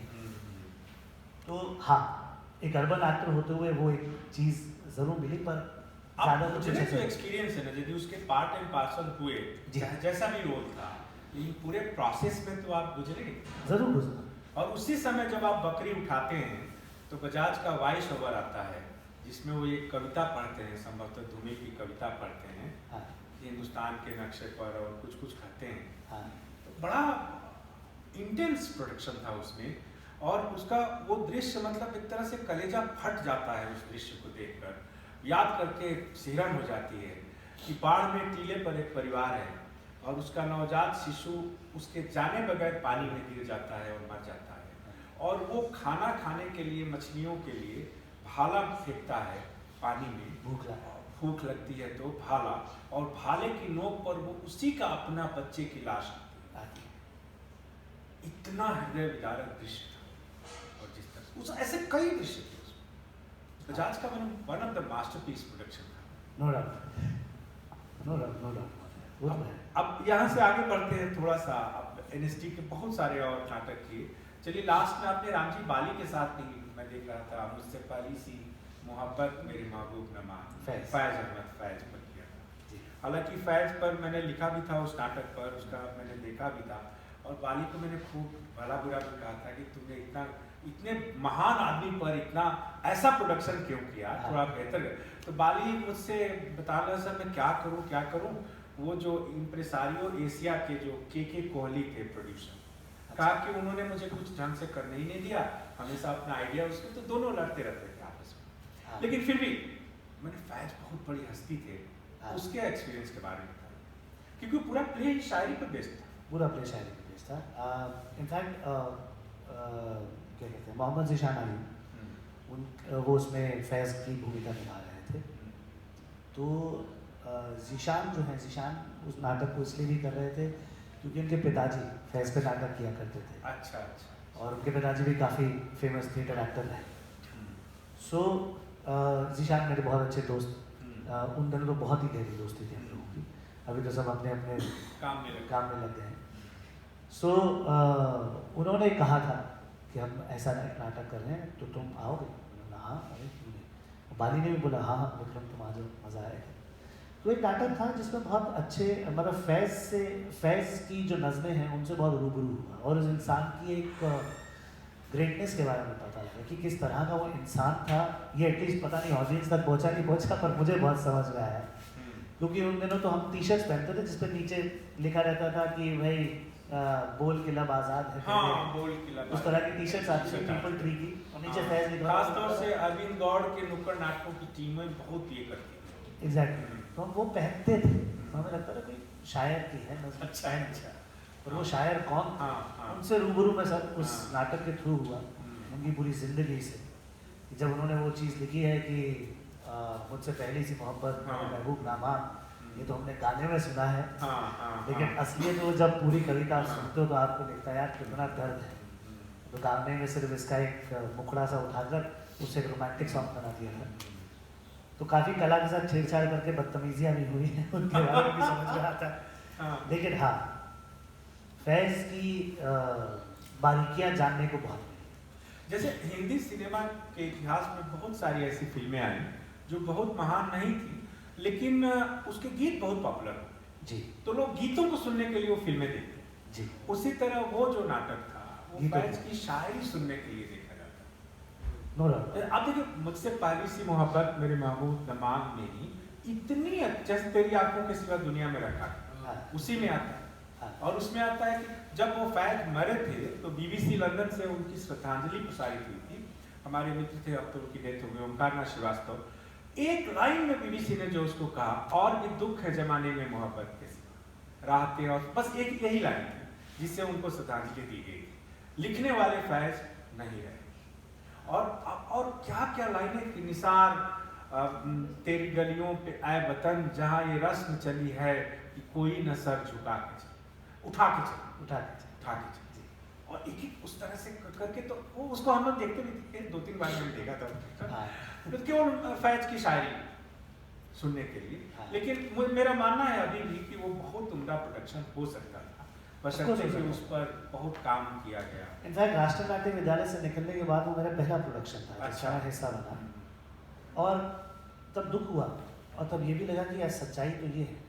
तो हाँ, एक अर्बन एक्टर होते हुए वो एक चीज़ ज़रूर मिली, पर ज़्यादा कुछ जो अच्छा एक्सपीरियंस है ना, यदि उसके पार्ट एंड पार्सल हुए, जैसा भी रोल था, लेकिन पूरे प्रोसेस में तो आप गुजरे ज़रूर गुजरा। और उसी समय जब आप बकरी उठाते हैं तो बजाज का वॉइस ओवर आता है, जिसमें वो एक कविता पढ़ते हैं, संभवतः धूमी की कविता पढ़ते हैं। हाँ। हिंदुस्तान के नक्शे पर, और कुछ कुछ कहते हैं। हाँ। तो बड़ा इंटेंस प्रोडक्शन था उसमें, और उसका वो दृश्य, मतलब एक तरह से कलेजा फट जाता है उस दृश्य को देखकर, याद करके सिहरन हो जाती है कि बाढ़ में टीले पर एक परिवार है, और उसका नवजात शिशु उसके जाने बगैर पानी में गिर जाता है और मर जाता है, और वो खाना खाने के लिए, मछलियों के लिए भाला फेंकता है पानी में, भूख लगती है तो भाला, और भाले की नोक पर वो उसी का अपना बच्चे की लाश आती है। इतना हृदय विदारक दृश्य था, और जिस तरह उस ऐसे कई दृश्य थे उसमें। बजाज का one of the masterpiece production था। No doubt, no doubt, no doubt. अब यहाँ से आगे बढ़ते हैं थोड़ा सा। अब NSD के बहुत सारे और नाटक किए। चलिए लास्ट में आपने रामजी बाली के साथ भी, मैं देख रहा था, मुझसे पहली सी मोहब्बत मेरे महबूब न मान, फैज अहमद फैज पर किया था। हालांकि फैज पर मैंने लिखा भी था उस नाटक पर, उसका मैंने देखा भी था, और बाली को मैंने खूब भला बुरा भी कहा था कि तुमने इतने महान आदमी पर इतना ऐसा प्रोडक्शन क्यों किया, थोड़ा बेहतर। तो बाली मुझसे बता रहा सर मैं क्या करूं। वो जो इम्प्रेसारियो एशिया के जो के कोहली थे प्रोड्यूसर, कहा कि उन्होंने मुझे कुछ ढंग से करने ही नहीं दिया, हमेशा अपना आइडिया उसके, तो दोनों लड़ते रहते थे आपस में। लेकिन फिर भी मैंने फैज बहुत बड़ी हस्ती थे, उसके एक्सपीरियंस के बारे में बताया क्योंकि पूरा प्ले शायरी पर बेस्ड था। पूरा प्ले शायरी पे बेस्ड था। इनफैक्ट क्या कहते हैं, मोहम्मद ज़ीशान अली, वो उसमें फैज़ की भूमिका निभा रहे थे। तो ज़ीशान जो है, ज़ीशान उस नाटक को इसलिए भी कर रहे थे क्योंकि उनके पिताजी फैज़ पे नाटक किया करते थे। अच्छा अच्छा। और उनके पिताजी भी काफ़ी फेमस थिएटर एक्टर रहे। सो ज़ीशान मेरे बहुत अच्छे दोस्त, उन दिनों तो बहुत ही गहरी दोस्ती थी हम लोगों की। अभी तो सब अपने अपने काम में लग गए हैं। सो उन्होंने कहा था कि हम ऐसा एक नाटक कर रहे हैं, तो तुम आओगे? मैंने बोला हाँ, अरे क्यों नहीं। बाली ने भी बोला हाँ हाँ विक्रम तुम आ जाओ, मज़ा आएगा। तो एक नाटक था जिसमें बहुत अच्छे, मतलब फैज़ की जो नज़में हैं उनसे बहुत रूबरू हुआ और उस इंसान की एक ग्रेटनेस के बारे में पता लगा कि किस तरह का वो इंसान था। ये एटलीस्ट पता नहीं ऑडियंस तक पहुंचा नहीं पहुंचा, पर मुझे बहुत समझ में आया। क्योंकि उन दिनों तो हम टी शर्ट्स पहनते थे जिस पर नीचे लिखा रहता था कि भाई बोल के लब आज़ाद है। हाँ, बोल के लब उस तरह की टी शर्ट्स आती थी पीपल ट्री की, और नीचे फैज़ लिखा खास तौर से अरविंद गौड़ के नुक्कड़ नाटकों की टीमें बहुत ये करती थी। एग्जैक्टली। तो हम वो पहनते थे, तो हमें लगता था कोई शायर की है नज़र। अच्छा। और वो शायर कौन था, उनसे रूबरू में सब उस नाटक के थ्रू हुआ, उनकी पूरी ज़िंदगी से। जब उन्होंने वो चीज़ लिखी है कि मुझसे पहली सी मोहब्बत महबूब नामा, ये तो हमने गाने में सुना है, लेकिन असलियत वो जब पूरी कविता आप सुनते हो तो आपको लगता है यार कितना दर्द है। तो गाने में सिर्फ इसका एक मुखड़ा सा उठाकर उससे एक रोमांटिक सॉन्ग बना दिया था। तो काफ़ी कला के साथ छेड़छाड़ करके बदतमीजियाँ भी हुई हैं, उनके बारे में भी समझ में आता है। लेकिन हाँ, फैज़ की बारीकियाँ जानने को बहुत मिली। जैसे हिंदी सिनेमा के इतिहास में बहुत सारी ऐसी फिल्में आई जो बहुत महान नहीं थी, लेकिन उसके गीत बहुत पॉपुलर हुए जी। तो लोग गीतों को सुनने के लिए वो फिल्में देखते जी। उसी तरह वो जो नाटक था वो फैज़ की शायरी सुनने के लिए देखा जाता। No doubt. आप देखिए, मुझसे पहली सी मोहब्बत मेरे महबूब दमाग में ही इतनी अच्छे से तेरी आंखों के सिवा दुनिया में रखा है, उसी में आता है। और उसमें आता है कि जब वो फैज़ मरे थे तो BBC लंदन से उनकी श्रद्धांजलि प्रसारित हुई थी। हमारे मित्र थे, अब तो उनकी डेथ हो गई, ओमकारनाथ श्रीवास्तव। एक लाइन में BBC ने जो उसको कहा, और भी दुख है जमाने में मोहब्बत के सिवा राहते, और बस एक यही लाइन थी जिससे उनको श्रद्धांजलि दी गई थी। लिखने वाले फैज़ नहीं रहे। और क्या क्या लाइनें थी, निसार तेरी गलियों पे आए वतन जहाँ ये रस्म चली है कि कोई न सर झुका के चले, उठा के चले। और एक उस तरह से करके, तो वो उसको हम लोग देखते भी थे, 2-3 बार मैंने देखा था केवल फैज़ की शायरी सुनने के लिए। लेकिन मेरा मानना है अभी भी कि वो बहुत उम्दा प्रोडक्शन हो सकता था, बशर्ते कि उस पर बहुत काम किया गया। इनफैक्ट राष्ट्रीय नाट्य विद्यालय से निकलने के बाद वो मेरा पहला प्रोडक्शन था जिसका मैं हिस्सा बना। और तब दुख हुआ, और तब ये भी लगा कि यार सच्चाई तो ये है,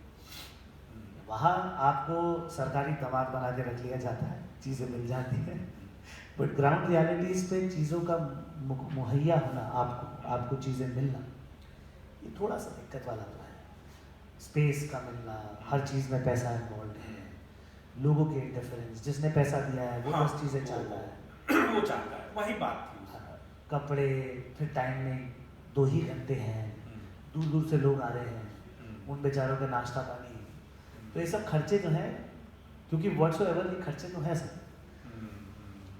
वहाँ आपको सरकारी दामाद बना के रख लिया जाता है, चीज़ें मिल जाती हैं, बट ग्राउंड रियलिटीज़ पे चीज़ों का मुहैया होना, आपको चीज़ें मिलना, ये थोड़ा सा दिक्कत वाला तो है। स्पेस का मिलना, हर चीज़ में पैसा इन्वॉल्व है, लोगों के इंटरफेरेंस, जिसने पैसा दिया है वो बस चीज़ें चाहता है, वो चाहता है, वही बात थी। कपड़े, फिर टाइम में 2 ही घंटे हैं, दूर दूर से लोग आ रहे हैं, उन बेचारों का नाश्ता पानी, तो ये सब खर्चे जो हैं, क्योंकि व्हाट्सओएवर ये खर्चे तो हैं सब,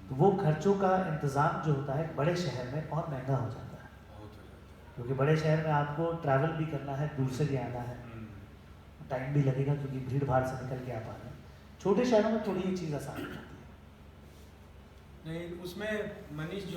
तो वो खर्चों का इंतज़ाम जो होता है बड़े शहर में और महंगा हो जाता है, क्योंकि बड़े शहर में आपको ट्रैवल भी करना है, दूर से भी आना है, टाइम भी लगेगा क्योंकि भीड़ भाड़ से निकल के आ पा रहे हैं। छोटे शहरों में थोड़ी ये चीज़ आसान हो जाती है। नहीं, उसमें मनीष जो